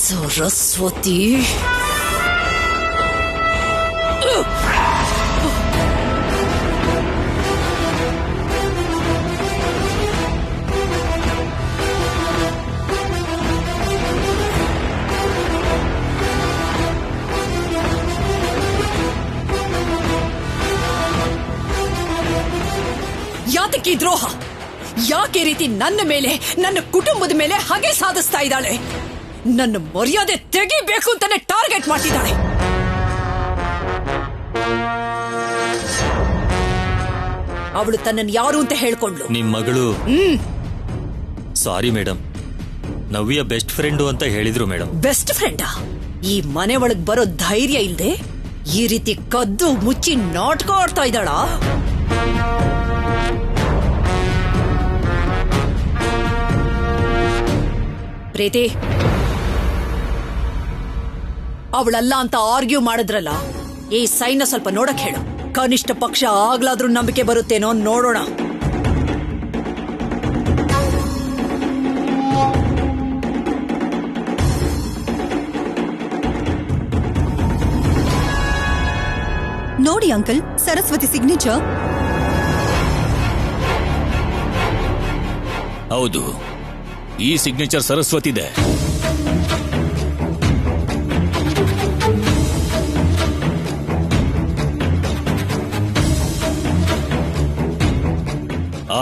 ಸರಸ್ವತಿ ಯಾತಕ್ಕೆ ದ್ರೋಹ? ಯಾಕೆ ರೀತಿ ನನ್ನ ಮೇಲೆ, ನನ್ನ ಕುಟುಂಬದ ಮೇಲೆ ಹಾಗೆ ಸಾಧಿಸ್ತಾ ಇದ್ದಾಳೆ? ನನ್ನ ಮರ್ಯಾದೆ ತೆಗಿಬೇಕು ಅಂತಾನೆ ಟಾರ್ಗೆಟ್ ಮಾಡ್ತಿದ್ದಾಳೆ. ಅವಳು ತನ್ನನ್ನು ಯಾರು ಅಂತ ಹೇಳ್ಕೊಂಡ್ಲು. ನಿಮ್ ಮಗಳು ಸಾರಿ ಮೇಡಮ್, ನವ್ಯ ಬೆಸ್ಟ್ ಫ್ರೆಂಡು ಅಂತ ಹೇಳಿದ್ರು ಮೇಡಮ್. ಬೆಸ್ಟ್ ಫ್ರೆಂಡಾ? ಈ ಮನೆ ಒಳಗ್ ಬರೋ ಧೈರ್ಯ ಇಲ್ದೆ ಈ ರೀತಿ ಕದ್ದು ಮುಚ್ಚಿ ನಾಟಕ ಆಡ್ತಾ ಇದ್ದಾಳ? ಪ್ರೀತಿ, ಅವಳಲ್ಲ ಅಂತ ಆರ್ಗ್ಯೂ ಮಾಡಿದ್ರಲ್ಲ, ಈ ಸೈನ್ ಸ್ವಲ್ಪ ನೋಡಕ್ ಹೇಳು. ಕನಿಷ್ಠ ಪಕ್ಷ ಆಗ್ಲಾದ್ರೂ ನಂಬಿಕೆ ಬರುತ್ತೇನೋ ನೋಡೋಣ. ನೋಡಿ ಅಂಕಲ್, ಸರಸ್ವತಿ ಸಿಗ್ನೇಚರ್. ಹೌದು, ಈ ಸಿಗ್ನೇಚರ್ ಸರಸ್ವತಿದೆ.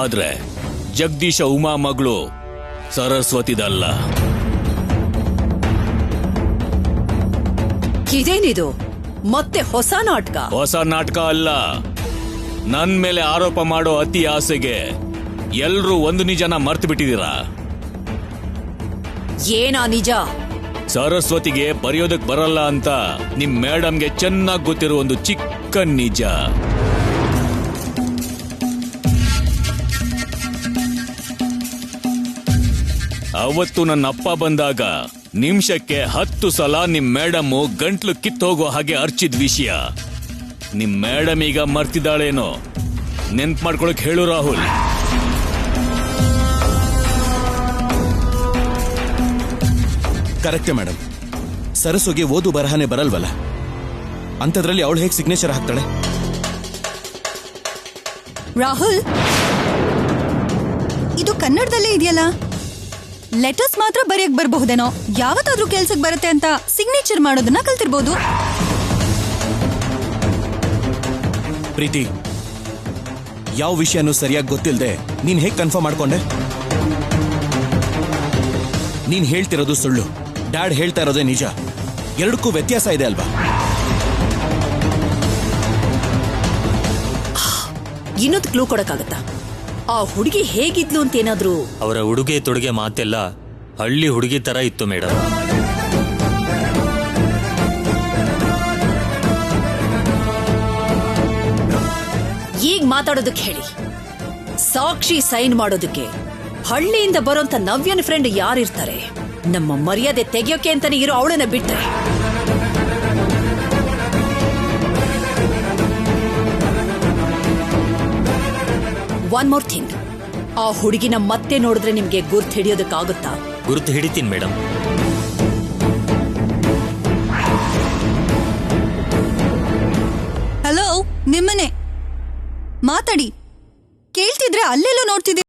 ಆದ್ರೆ ಜಗದೀಶ ಉಮಾ ಮಗಳು ಸರಸ್ವತಿದಲ್ಲ. ಇದೇನಿದು? ಮತ್ತೆ ಹೊಸ ನಾಟಕ? ಹೊಸ ನಾಟಕ ಅಲ್ಲ. ನನ್ ಮೇಲೆ ಆರೋಪ ಮಾಡೋ ಅತಿ ಆಸೆಗೆ ಎಲ್ರೂ ಒಂದು ನಿಜನ ಮರ್ತು ಬಿಟ್ಟಿದ್ದೀರಾ. ಏನಾ ನಿಜ? ಸರಸ್ವತಿಗೆ ಬರೆಯೋದಕ್ ಬರಲ್ಲ ಅಂತ ನಿಮ್ ಮೇಡಮ್ಗೆ ಚೆನ್ನಾಗಿ ಗೊತ್ತಿರೋ ಒಂದು ಚಿಕ್ಕ ನಿಜ. ಅವತ್ತು ನನ್ನ ಅಪ್ಪ ಬಂದಾಗ ನಿಮಿಷಕ್ಕೆ 10 ಸಲ ನಿಮ್ ಮೇಡಮ್ ಗಂಟ್ಲು ಕಿತ್ತೋಗೋ ಹಾಗೆ ಅರ್ಚಿದ ವಿಷಯ ನಿಮ್ ಮೇಡಮ್ ಈಗ ಮರ್ತಿದ್ದಾಳೇನೋ ನೆನ್ಪು ಮಾಡ್ಕೊಳಕ್ ಹೇಳು ರಾಹುಲ್. ಕರೆಕ್ಟೇ ಮೇಡಮ್. ಸರಸ್ವಗೆ ಓದು ಬರಹನೆ ಬರಲ್ವಲ್ಲ, ಅಂಥದ್ರಲ್ಲಿ ಅವಳು ಹೇಗೆ ಸಿಗ್ನೇಚರ್ ಹಾಕ್ತಾಳೆ? ರಾಹುಲ್, ಇದು ಕನ್ನಡದಲ್ಲೇ ಇದೆಯಲ್ಲ. ಲೆಟರ್ಸ್ ಮಾತ್ರ ಬರೆಯಕ್ ಬರಬಹುದೇನೋ, ಯಾವತ್ತಾದ್ರೂ ಕೆಲ್ಸಕ್ಕೆ ಬರುತ್ತೆ ಅಂತ ಸಿಗ್ನೇಚರ್ ಮಾಡೋದನ್ನ ಕಲ್ತಿರ್ಬೋದು. ಪ್ರೀತಿ, ಯಾವ ವಿಷಯನೂ ಸರಿಯಾಗಿ ಗೊತ್ತಿಲ್ಲದೆ ನೀನ್ ಹೇಗೆ ಕನ್ಫರ್ಮ್ ಮಾಡ್ಕೊಂಡೆ? ನೀನ್ ಹೇಳ್ತಿರೋದು ಸುಳ್ಳು, ಡ್ಯಾಡ್ ಹೇಳ್ತಾ ಇರೋದೇ ನಿಜ. ಎರಡಕ್ಕೂ ವ್ಯತ್ಯಾಸ ಇದೆ ಅಲ್ವಾ? ಇನ್ನೊಂದು ಕ್ಲೂ ಕೊಡಕ್ಕಾಗತ್ತಾ? ಆ ಹುಡುಗಿ ಹೇಗಿದ್ಲು ಅಂತ ಏನಾದ್ರು? ಅವರ ಉಡುಗೆ ತೊಡುಗೆ ಮಾತೆಲ್ಲ ಹಳ್ಳಿ ಹುಡುಗಿ ತರ ಇತ್ತು ಮೇಡಮ್. ಈಗ ಮಾತಾಡೋದಕ್ಕೆ ಹೇಳಿ. ಸಾಕ್ಷಿ ಸೈನ್ ಮಾಡೋದಕ್ಕೆ ಹಳ್ಳಿಯಿಂದ ಬರೋಂತ ನವ್ಯನ ಫ್ರೆಂಡ್ ಯಾರಿರ್ತಾರೆ? ನಮ್ಮ ಮರ್ಯಾದೆ ತೆಗಿಯೋಕೆ ಅಂತಾನೆ ಇರೋ ಅವಳನ್ನ ಬಿಟ್ರೆ. ಒನ್ ಮೋರ್ ಥಿಂಗ್, ಆ ಹುಡುಗಿನ ಮತ್ತೆ ನೋಡಿದ್ರೆ ನಿಮ್ಗೆ ಗುರ್ತು ಹಿಡಿಯೋದಕ್ಕಾಗುತ್ತಾ? ಗುರುತು ಹಿಡಿತೀನಿ ಮೇಡಮ್. ಹಲೋ, ನಿಮ್ಮನೆ ಮಾತಾಡಿ. ಕೇಳ್ತಿದ್ರೆ ಅಲ್ಲೆಲ್ಲೋ ನೋಡ್ತಿದ್ದೆ.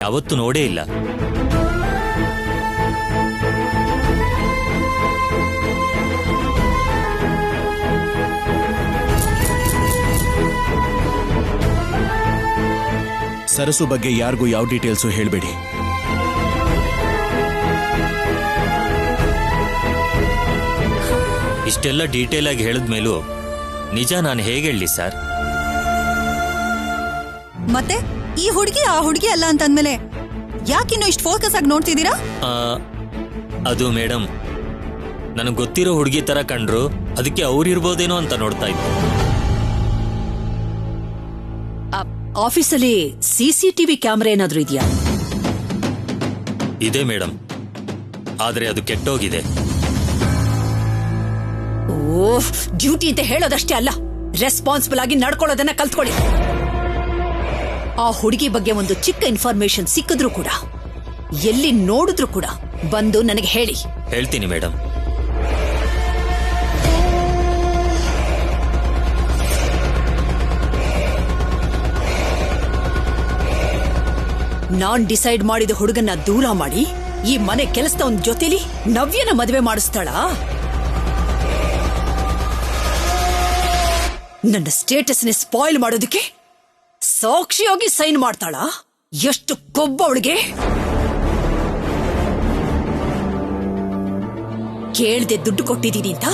ಯಾವತ್ತೂ ನೋಡೇ ಇಲ್ಲ. ಸರಸು ಬಗ್ಗೆ ಯಾರಿಗೂ ಯಾವ ಡೀಟೇಲ್ಸು ಹೇಳ್ಬೇಡಿ. ಇಷ್ಟೆಲ್ಲ ಡೀಟೇಲ್ ಆಗಿ ಹೇಳಿದ್ಮೇಲೂ ನಿಜ ನಾನು ಹೇಗೆ ಹೇಳಲಿ ಸರ್? ಮತ್ತೆ ಈ ಹುಡುಗಿ ಆ ಹುಡುಗಿ ಅಲ್ಲ ಅಂತ ಅಂದ್ಮೇಲೆ ಯಾಕಿನ್ನು ಇಷ್ಟು ಫೋಕಸ್ ಆಗಿ ನೋಡ್ತಿದ್ದೀರಾ? ಅದು ಮೇಡಮ್, ನನಗೆ ಗೊತ್ತಿರೋ ಹುಡುಗಿ ತರ ಕಂಡ್ರು, ಅದಕ್ಕೆ ಅವ್ರಿರ್ಬೋದೇನೋ ಅಂತ ನೋಡ್ತಾ ಇದ್ದೆ. ಆಫೀಸಲ್ಲಿ CCTV ಕ್ಯಾಮೆರಾ ಏನಾದ್ರೂ ಇದೆಯಾ? ಇದೆ ಮೇಡಮ್, ಆದ್ರೆ ಅದು ಕೆಟ್ಟೋಗಿದೆ. ಓಹ್, ಡ್ಯೂಟಿ ಅಂತ ಹೇಳೋದಷ್ಟೇ ಅಲ್ಲ, ರೆಸ್ಪಾನ್ಸಿಬಲ್ ಆಗಿ ನಡ್ಕೊಳ್ಳೋದನ್ನ ಕಲ್ತ್ಕೊಳ್ಳಿ. ಆ ಹುಡುಗಿ ಬಗ್ಗೆ ಒಂದು ಚಿಕ್ಕ ಇನ್ಫಾರ್ಮೇಶನ್ ಸಿಕ್ಕಿದ್ರು ಕೂಡ, ಎಲ್ಲಿ ನೋಡಿದ್ರು ಕೂಡ ಬಂದು ನನಗೆ ಹೇಳಿ. ಹೇಳ್ತೀನಿ ಮೇಡಮ್. ನಾನ್ ಡಿಸೈಡ್ ಮಾಡಿದ ಹುಡುಗನ್ನ ದೂರ ಮಾಡಿ ಈ ಮನೆ ಕೆಲಸದವನ್ ಜೊತೆಲಿ ನವ್ಯನ ಮದುವೆ ಮಾಡಿಸ್ತಾಳ? ನನ್ನ ಸ್ಟೇಟಸ್ನೇ ಸ್ಪಾಯ್ಲ್ ಮಾಡೋದಕ್ಕೆ ಸಾಕ್ಷಿಯಾಗಿ ಸೈನ್ ಮಾಡ್ತಾಳ? ಎಷ್ಟು ಕೊಬ್ಬ ಅವಳಿಗೆ! ಕೇಳ್ದೆ ದುಡ್ಡು ಕೊಟ್ಟಿದ್ದೀನಿ ಅಂತ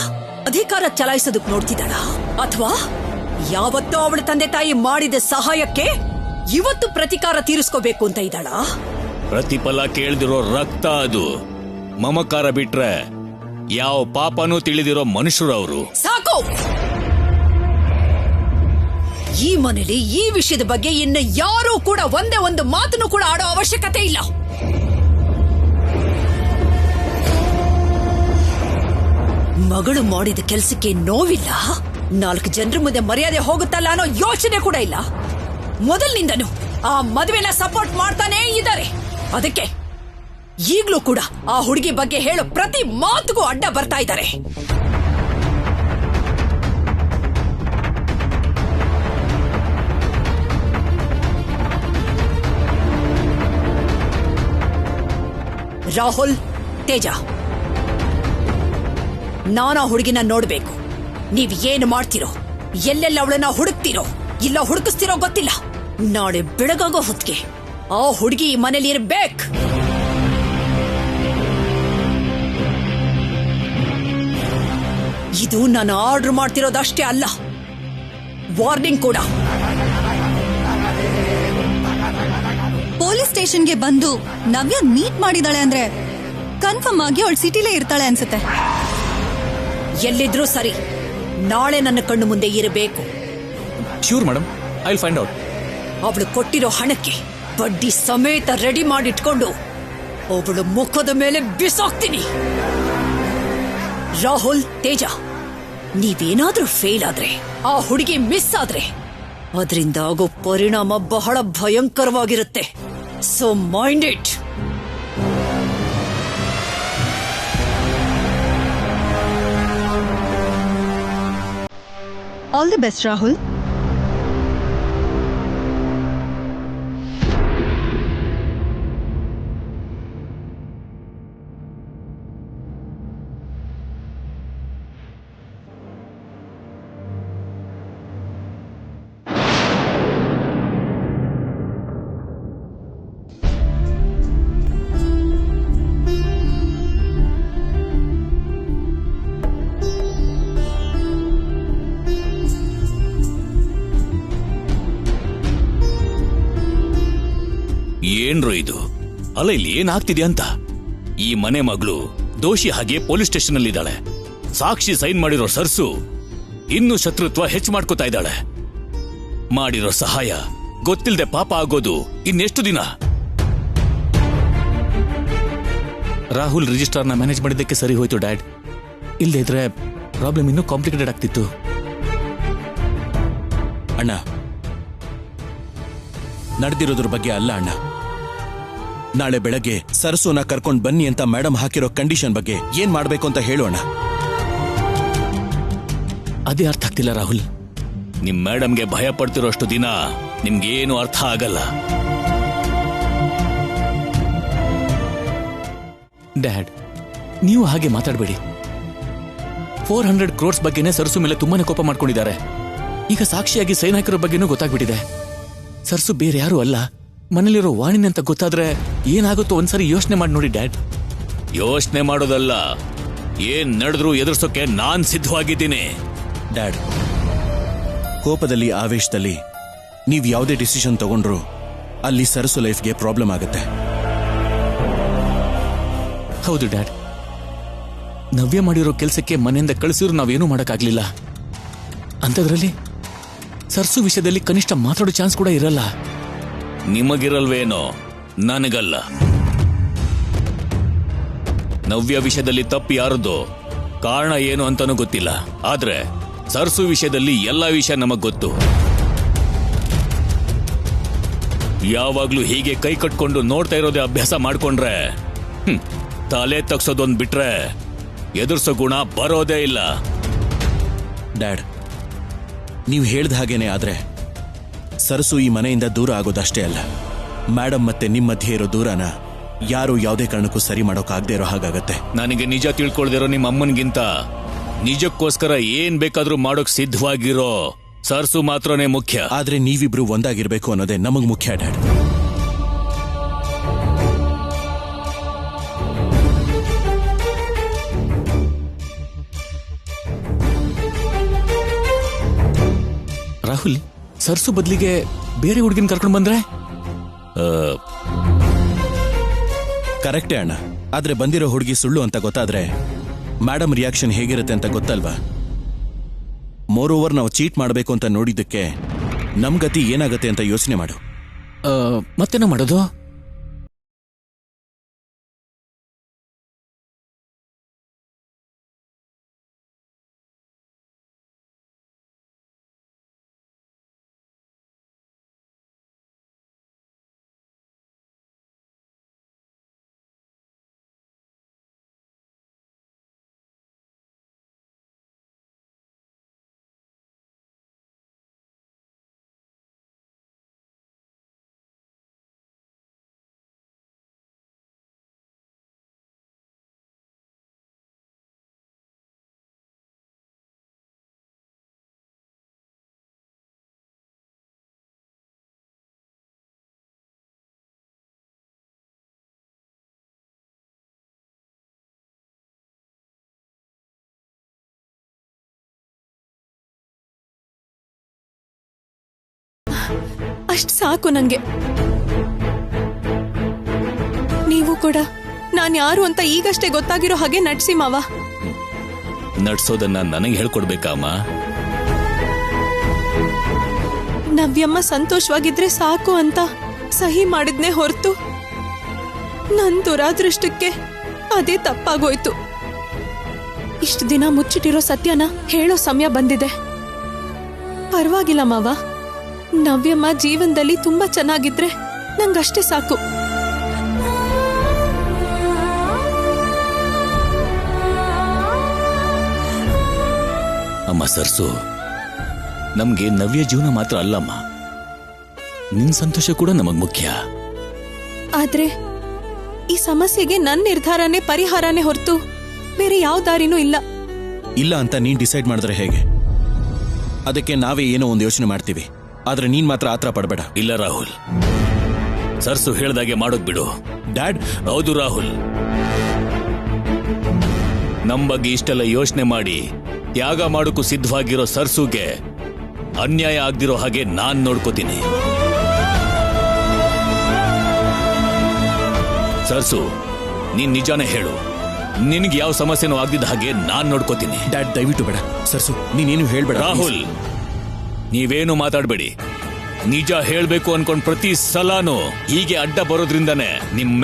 ಅಧಿಕಾರ ಚಲಾಯಿಸೋದಕ್ ನೋಡ್ತಿದ್ದಾಳ? ಅಥವಾ ಯಾವತ್ತೋ ಅವಳ ತಂದೆ ತಾಯಿ ಮಾಡಿದ ಸಹಾಯಕ್ಕೆ ಇವತ್ತು ಪ್ರತಿಕಾರ ತೀರಿಸ್ಕೋಬೇಕು ಅಂತ ಇದ್ದಾಳ? ಪ್ರತಿಫಲ ಕೇಳ್ದಿರೋ ರಕ್ತ ಅದು. ಮಮಕಾರ ಬಿಟ್ರೆ ಯಾವ ಪಾಪನೂ ತಿಳಿದಿರೋ ಮನುಷ್ಯರು ಅವರು. ಸಾಕು! ಈ ಮನೇಲಿ ಈ ವಿಷಯದ ಬಗ್ಗೆ ಇನ್ನು ಯಾರೂ ಕೂಡ ಒಂದೇ ಒಂದು ಮಾತನ್ನು ಕೂಡ ಆಡೋ ಅವಶ್ಯಕತೆ ಇಲ್ಲ. ಮಗಳು ಮಾಡಿದ ಕೆಲಸಕ್ಕೆ ನೋವಿಲ್ಲ, 4 ಜನರ ಮುಂದೆ ಮರ್ಯಾದೆ ಹೋಗುತ್ತಲ್ಲ ಅನ್ನೋ ಯೋಚನೆ ಕೂಡ ಇಲ್ಲ. ಮೊದಲಿನಿಂದನೂ ಆ ಮದುವೆನ ಸಪೋರ್ಟ್ ಮಾಡ್ತಾನೇ ಇದ್ದಾರೆ. ಅದಕ್ಕೆ ಈಗ್ಲೂ ಕೂಡ ಆ ಹುಡುಗಿ ಬಗ್ಗೆ ಹೇಳೋ ಪ್ರತಿ ಮಾತುಗೂ ಅಡ್ಡ ಬರ್ತಾ ಇದ್ದಾರೆ. ರಾಹುಲ್, ತೇಜ, ನಾನಾ ಹುಡುಗಿನ ನೋಡ್ಬೇಕು. ನೀವ್ ಏನು ಮಾಡ್ತಿರೋ, ಎಲ್ಲೆಲ್ಲ ಅವಳನ್ನ ಹುಡುಕ್ತಿರೋ ಇಲ್ಲ ಹುಡುಕಿಸ್ತಿರೋ ಗೊತ್ತಿಲ್ಲ. ನಾಳೆ ಬೆಳಗಾಗೋ ಹೊತ್ತಿಗೆ ಆ ಹುಡುಗಿ ಈ ಮನೇಲಿ ಇರ್ಬೇಕು. ಇದು ನಾನು ಆರ್ಡರ್ ಮಾಡ್ತಿರೋದಷ್ಟೇ ಅಲ್ಲ, ವಾರ್ನಿಂಗ್ ಕೂಡ. ಪೊಲೀಸ್ ಸ್ಟೇಷನ್ಗೆ ಬಂದು ನವ್ಯ ಮೀಟ್ ಮಾಡಿದಾಳೆ ಅಂದ್ರೆ ಕನ್ಫರ್ಮ್ ಆಗಿ ಅವಳು ಸಿಟಿಲೇ ಇರ್ತಾಳೆ ಅನ್ಸುತ್ತೆ. ಎಲ್ಲಿದ್ರೂ ಸರಿ, ನಾಳೆ ನನ್ನ ಕಣ್ಣು ಮುಂದೆ ಇರಬೇಕು. Sure madam, I will find out. ಅವಳು ಕೊಟ್ಟಿರೋ ಹಣಕ್ಕೆ ಬಡ್ಡಿ ಸಮೇತ ರೆಡಿ ಮಾಡಿಟ್ಕೊಂಡು ಅವಳು ಮುಖದ ಮೇಲೆ ಬಿಸಾಕ್ತೀನಿ. ರಾಹುಲ್, ತೇಜ, ನೀವೇನಾದ್ರೂ ಫೇಲ್ ಆದ್ರೆ, ಆ ಹುಡುಗಿ ಮಿಸ್ ಆದ್ರೆ ಅದರಿಂದ ಆಗೋ ಪರಿಣಾಮ ಬಹಳ ಭಯಂಕರವಾಗಿರುತ್ತೆ. So mind it. All the best Rahul. ಏನ್ರೋ ಇದು? ಅಲ್ಲ, ಇಲ್ಲಿ ಏನಾಗ್ತಿದ್ಯಾ ಅಂತ. ಈ ಮನೆ ಮಗಳು ದೋಷಿ ಹಾಗೆ ಪೊಲೀಸ್ ಸ್ಟೇಷನ್ ಅಲ್ಲಿ ಇದ್ದಾಳೆ. ಸಾಕ್ಷಿ ಸೈನ್ ಮಾಡಿರೋ ಸರ್ಸು ಇನ್ನೂ ಶತ್ರುತ್ವ ಹೆಚ್ಚು ಮಾಡ್ಕೋತಾ ಇದ್ದಾಳೆ. ಮಾಡಿರೋ ಸಹಾಯ ಗೊತ್ತಿಲ್ಲದೆ ಪಾಪ ಆಗೋದು ಇನ್ನೆಷ್ಟು ದಿನ? ರಾಹುಲ್ ರಿಜಿಸ್ಟ್ರಾರ್ನ ಮ್ಯಾನೇಜ್ ಮಾಡಿದ್ದಕ್ಕೆ ಸರಿ ಹೋಯ್ತು ಡ್ಯಾಡ್. ಇಲ್ಲದೆ ಇದ್ರೆ ಪ್ರಾಬ್ಲಮ್ ಇನ್ನೂ ಕಾಂಪ್ಲಿಕೇಟೆಡ್ ಆಗ್ತಿತ್ತು. ಅಣ್ಣ, ನಡೆದಿರೋದ್ರ ಬಗ್ಗೆ ಅಲ್ಲ ಅಣ್ಣ. ನಾಳೆ ಬೆಳಗ್ಗೆ ಸರಸುನ ಕರ್ಕೊಂಡ್ ಬನ್ನಿ ಅಂತ ಮೇಡಮ್ ಹಾಕಿರೋ ಕಂಡೀಷನ್ ಬಗ್ಗೆ ಏನ್ ಮಾಡ್ಬೇಕು ಅಂತ ಹೇಳೋಣ. ಅದೇ ಅರ್ಥ ಆಗ್ತಿಲ್ಲ ರಾಹುಲ್. ನಿಮ್ ಮೇಡಮ್ಗೆ ಭಯ ಪಡ್ತಿರೋಷ್ಟು ದಿನ ನಿಮ್ಗೇನು ಅರ್ಥ ಆಗಲ್ಲ. ಡ್ಯಾಡ್, ನೀವು ಹಾಗೆ ಮಾತಾಡಬೇಡಿ. 400 crores ಬಗ್ಗೆನೇ ಸರ್ಸು ಮೇಲೆ ತುಂಬಾನೇ ಕೋಪ ಮಾಡ್ಕೊಂಡಿದ್ದಾರೆ. ಈಗ ಸಾಕ್ಷಿಯಾಗಿ ಸೈನ್ ಹಾಕಿರೋ ಬಗ್ಗೆನೂ ಗೊತ್ತಾಗ್ಬಿಟ್ಟಿದೆ. ಸರ್ಸು ಬೇರೆ ಯಾರು ಅಲ್ಲ, ಮನೇಲಿರೋ ವಾಣಿನಿ ಅಂತ ಗೊತ್ತಾದ್ರೆ ಏನಾಗುತ್ತೋ ಒಂದ್ಸರಿ ಯೋಚನೆ ಮಾಡಿ ನೋಡಿ ಡ್ಯಾಡ್. ಯೋಚನೆ ಮಾಡೋದಲ್ಲ, ಏನ್ ನಡೆದ್ರೂ ಎದುರಿಸೋಕೆ ನಾನ್ ಸಿದ್ಧವಾಗಿದ್ದೀನಿ. ಡ್ಯಾಡ್, ಕೋಪದಲ್ಲಿ ಆವೇಶದಲ್ಲಿ ನೀವ್ ಯಾವುದೇ ಡಿಸಿಷನ್ ತಗೊಂಡ್ರು ಅಲ್ಲಿ ಸರಸು ಲೈಫ್ಗೆ ಪ್ರಾಬ್ಲಮ್ ಆಗುತ್ತೆ. ಹೌದು ಡ್ಯಾಡ್, ನವ್ಯ ಮಾಡಿರೋ ಕೆಲಸಕ್ಕೆ ಮನೆಯಿಂದ ಕಳಿಸಿದ್ರು ನಾವೇನೂ ಮಾಡಕ್ಕಾಗ್ಲಿಲ್ಲ. ಅಂಥದ್ರಲ್ಲಿ ಸರ್ಸು ವಿಷಯದಲ್ಲಿ ಕನಿಷ್ಠ ಮಾತಾಡೋ ಚಾನ್ಸ್ ಕೂಡ ಇರಲ್ಲ. ನಿಮಗಿರಲ್ವೇನೋ, ನನಗಲ್ಲ. ನವ್ಯ ವಿಷಯದಲ್ಲಿ ತಪ್ಪು ಯಾರದ್ದು, ಕಾರಣ ಏನು ಅಂತಾನೂ ಗೊತ್ತಿಲ್ಲ. ಆದ್ರೆ ಸರ್ಸು ವಿಷಯದಲ್ಲಿ ಎಲ್ಲಾ ವಿಷಯ ನಮಗ್ ಗೊತ್ತು. ಯಾವಾಗ್ಲೂ ಹೀಗೆ ಕೈ ಕಟ್ಕೊಂಡು ನೋಡ್ತಾ ಇರೋದೇ ಅಭ್ಯಾಸ ಮಾಡ್ಕೊಂಡ್ರೆ ತಲೆ ತಗ್ಸೋದೊಂದ್ ಬಿಟ್ರೆ ಎದುರ್ಸೋ ಗುಣ ಬರೋದೇ ಇಲ್ಲ. ಡ್ಯಾಡ್, ನೀವು ಹೇಳ್ದ ಹಾಗೇನೆ ಆದ್ರೆ ಸರಸು ಈ ಮನೆಯಿಂದ ದೂರ ಆಗೋದಷ್ಟೇ ಅಲ್ಲ, ಮೇಡಮ್ ಮತ್ತೆ ನಿಮ್ಮ ಮಧ್ಯೆ ಇರೋ ದೂರನ ಯಾರು ಯಾವುದೇ ಕಾರಣಕ್ಕೂ ಸರಿ ಮಾಡೋಕ್ಕಾಗದೇ ಇರೋ ಹಾಗಾಗತ್ತೆ. ನನಗೆ ನಿಜ ತಿಳ್ಕೊಳ್ದಿರೋ ನಿಮ್ಮ ಅಮ್ಮನ್ಗಿಂತ ನಿಜಕ್ಕೋಸ್ಕರ ಏನ್ ಬೇಕಾದ್ರೂ ಮಾಡೋಕ್ ಸಿದ್ಧವಾಗಿರೋ ಸರ್ಸು ಮಾತ್ರನೇ ಮುಖ್ಯ. ಆದ್ರೆ ನೀವಿಬ್ರು ಒಂದಾಗಿರ್ಬೇಕು ಅನ್ನೋದೇ ನಮಗ್ ಮುಖ್ಯ ಡ್ಯಾಡ್. ರಾಹುಲ್, ಸರ್ಸು ಬದ್ಲಿಗೆ ಬೇರೆ ಹುಡುಗಿನ ಕರ್ಕೊಂಡು ಬಂದ್ರೆ? ಕರೆಕ್ಟೇ ಅಣ್ಣ, ಆದ್ರೆ ಬಂದಿರೋ ಹುಡುಗಿ ಸುಳ್ಳು ಅಂತ ಗೊತ್ತಾದ್ರೆ ಮೇಡಮ್ ರಿಯಾಕ್ಷನ್ ಹೇಗಿರುತ್ತೆ ಅಂತ ಗೊತ್ತಲ್ವಾ? ಮೋರ್ ಓವರ್ ನಾವು ಚೀಟ್ ಮಾಡಬೇಕು ಅಂತ ನೋಡಿದ್ದಕ್ಕೆ ನಮ್ ಗತಿ ಏನಾಗತ್ತೆ ಅಂತ ಯೋಚನೆ ಮಾಡು. ಮತ್ತೇನೋ ಮಾಡೋದು? ಅಷ್ಟ್ ಸಾಕು ನಂಗೆ. ನೀವು ಕೂಡ ನಾನ್ ಯಾರು ಅಂತ ಈಗಷ್ಟೇ ಗೊತ್ತಾಗಿರೋ ಹಾಗೆ ನಡ್ಸಿ ಮಾವ. ನಡ್ಸೋದನ್ನ ನನಗೆ ಹೇಳ್ಕೊಡ್ಬೇಕಾ ಅಮ್ಮ? ನವ್ಯಮ್ಮ ಸಂತೋಷವಾಗಿದ್ರೆ ಸಾಕು ಅಂತ ಸಹಿ ಮಾಡಿದ್ನೇ ಹೊರತು ನನ್ ದುರಾದೃಷ್ಟಕ್ಕೆ ಅದೇ ತಪ್ಪಾಗೋಯ್ತು. ಇಷ್ಟು ದಿನ ಮುಚ್ಚಿಟ್ಟಿರೋ ಸತ್ಯನ ಹೇಳೋ ಸಮಯ ಬಂದಿದೆ. ಪರವಾಗಿಲ್ಲ ಮಾವ, ನವ್ಯಮ್ಮ ಜೀವನದಲ್ಲಿ ತುಂಬಾ ಚೆನ್ನಾಗಿದ್ರೆ ನಂಗಷ್ಟೇ ಸಾಕು. ಅಮ್ಮ ಸರ್ಸು, ನಮ್ಗೆ ನವ್ಯ ಜೀವನ ಮಾತ್ರ ಅಲ್ಲಮ್ಮ, ನಿನ್ ಸಂತೋಷ ಕೂಡ ನಮಗ್ ಮುಖ್ಯ. ಆದ್ರೆ ಈ ಸಮಸ್ಯೆಗೆ ನನ್ನ ನಿರ್ಧಾರನೇ ಪರಿಹಾರನೇ ಹೊರತು ಬೇರೆ ಯಾವ ದಾರಿನೂ ಇಲ್ಲ. ಇಲ್ಲ ಅಂತ ನೀನ್ ಡಿಸೈಡ್ ಮಾಡಿದ್ರೆ ಹೇಗೆ? ಅದಕ್ಕೆ ನಾವೇ ಏನೋ ಒಂದು ಯೋಚನೆ ಮಾಡ್ತೀವಿ, ಆದ್ರೆ ನೀನ್ ಮಾತ್ರ ಆತರ ಪಡಬೇಡ. ಇಲ್ಲ ರಾಹುಲ್, ಸರ್ಸು ಹೇಳ್ದಾಗೆ ಮಾಡೋದ್ ಬಿಡು. ಡ್ಯಾಡ್, ಹೌದು ರಾಹುಲ್, ನಮ್ ಬಗ್ಗೆ ಇಷ್ಟೆಲ್ಲ ಯೋಚನೆ ಮಾಡಿ ತ್ಯಾಗ ಮಾಡೋಕ್ಕೂ ಸಿದ್ಧವಾಗಿರೋ ಸರ್ಸುಗೆ ಅನ್ಯಾಯ ಆಗ್ದಿರೋ ಹಾಗೆ ನಾನ್ ನೋಡ್ಕೋತೀನಿ. ಸರ್ಸು, ನೀನ್ ನಿಜಾನೇ ಹೇಳು, ನಿನ್ಗೆ ಯಾವ ಸಮಸ್ಯೆನೂ ಆಗ್ದಿದ್ದ ಹಾಗೆ ನಾನ್ ನೋಡ್ಕೋತೀನಿ. ಡ್ಯಾಡ್, ದಯವಿಟ್ಟು ಬೇಡ. ಸರ್ಸು, ನೀನೇನು ಹೇಳ್ಬೇಡ. ರಾಹುಲ್, ನೀವೇನು ಮಾತಾಡ್ಬೇಡಿ. ನಿಜ ಹೇಳ್ಬೇಕು ಅನ್ಕೊಂಡ್ ಪ್ರತಿ ಸಲಾನು ಹೀಗೆ ಅಡ್ಡ ಬರೋದ್ರಿಂದಾನೆ ನಿಮ್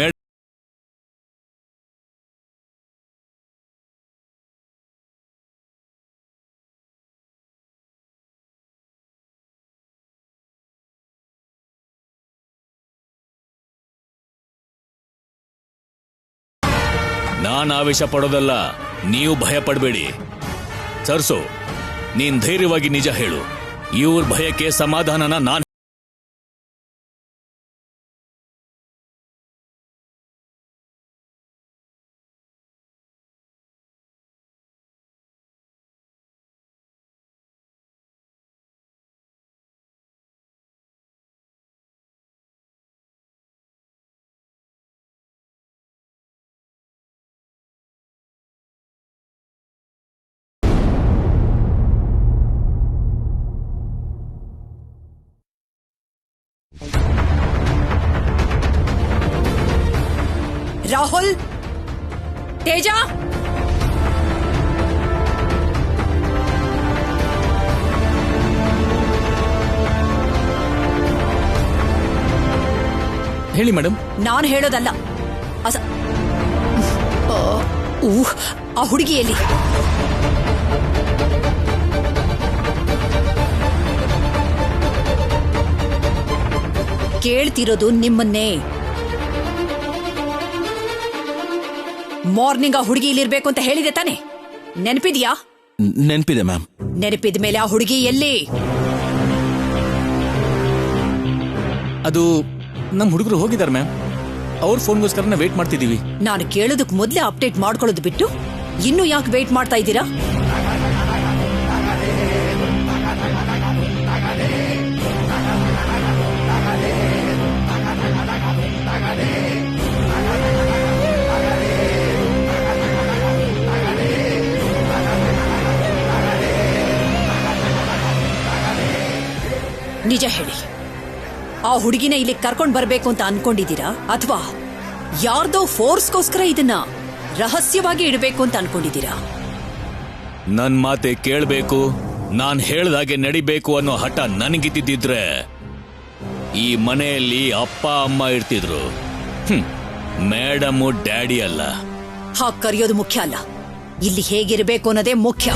ನಾನ್ ಆವೇಶ ಪಡೋದಲ್ಲ, ನೀವು ಭಯ ಪಡಬೇಡಿ. ಸರ್ಸು, ನೀನ್ ಧೈರ್ಯವಾಗಿ ನಿಜ ಹೇಳು. ಇವ್ರ ಭಯಕ್ಕೆ ಸಮಾಧಾನನ ನಾನ್ ತೇಜ, ಹೇಳಿ ಮೇಡಮ್. ನಾನು ಹೇಳೋದಲ್ಲ. ಆ ಹುಡುಗಿಯಲ್ಲಿ ಕೇಳ್ತಿರೋದು ನಿಮ್ಮನ್ನೇ. ಮಾರ್ನಿಂಗ್ ಆ ಹುಡುಗಿ ಇಲ್ಲಿರ್ಬೇಕು ಅಂತ ಹೇಳಿದೆ ತಾನೆ? ನೆನಪಿದ್ಯಾ? ನೆನಪಿದೆ ಮ್ಯಾಮ್. ನೆನಪಿದ ಮೇಲೆ ಆ ಹುಡುಗಿ ಎಲ್ಲಿ? ಅದು ನಮ್ಮ ಹುಡುಗರು ಹೋಗಿದ್ದಾರೆ ಮ್ಯಾಮ್. ಅವ್ರ ಫೋನ್ಗೋಸ್ಕರ ವೇಟ್ ಮಾಡ್ತಿದ್ದೀವಿ. ನಾನು ಕೇಳೋದಕ್ ಮೊದ್ಲೇ ಅಪ್ಡೇಟ್ ಮಾಡ್ಕೊಳ್ಳೋದು ಬಿಟ್ಟು ಇನ್ನು ಯಾಕೆ ವೇಟ್ ಮಾಡ್ತಾ ಇದ್ದೀರಾ? ನಿಜ ಹೇಳಿ, ಆ ಹುಡುಗಿನ ಇಲ್ಲಿ ಕರ್ಕೊಂಡ್ ಬರ್ಬೇಕು ಅಂತ ಅನ್ಕೊಂಡಿದ್ದೀರಾ ಅಥವಾ ಯಾರ್ದೋ ಫೋರ್ಸ್ಗೋಸ್ಕರ ಇದನ್ನ ರಹಸ್ಯವಾಗಿ ಇಡಬೇಕು ಅಂತ ಅನ್ಕೊಂಡಿದ್ದೀರಾ? ನನ್ ಮಾತೆ ಕೇಳಬೇಕು, ನಾನ್ ಹೇಳ್ದಾಗೆ ನಡಿಬೇಕು ಅನ್ನೋ ಹಠ ನನಗಿದ್ದಿದ್ರೆ ಈ ಮನೆಯಲ್ಲಿ ಅಪ್ಪ ಅಮ್ಮ ಇರ್ತಿದ್ರು. ಮೇಡಮ್ ಡ್ಯಾಡಿ ಅಲ್ಲ. ಹಾಗೆ ಕರೆಯೋದು ಮುಖ್ಯ ಅಲ್ಲ, ಇಲ್ಲಿ ಹೇಗಿರಬೇಕು ಅನ್ನೋದೇ ಮುಖ್ಯ.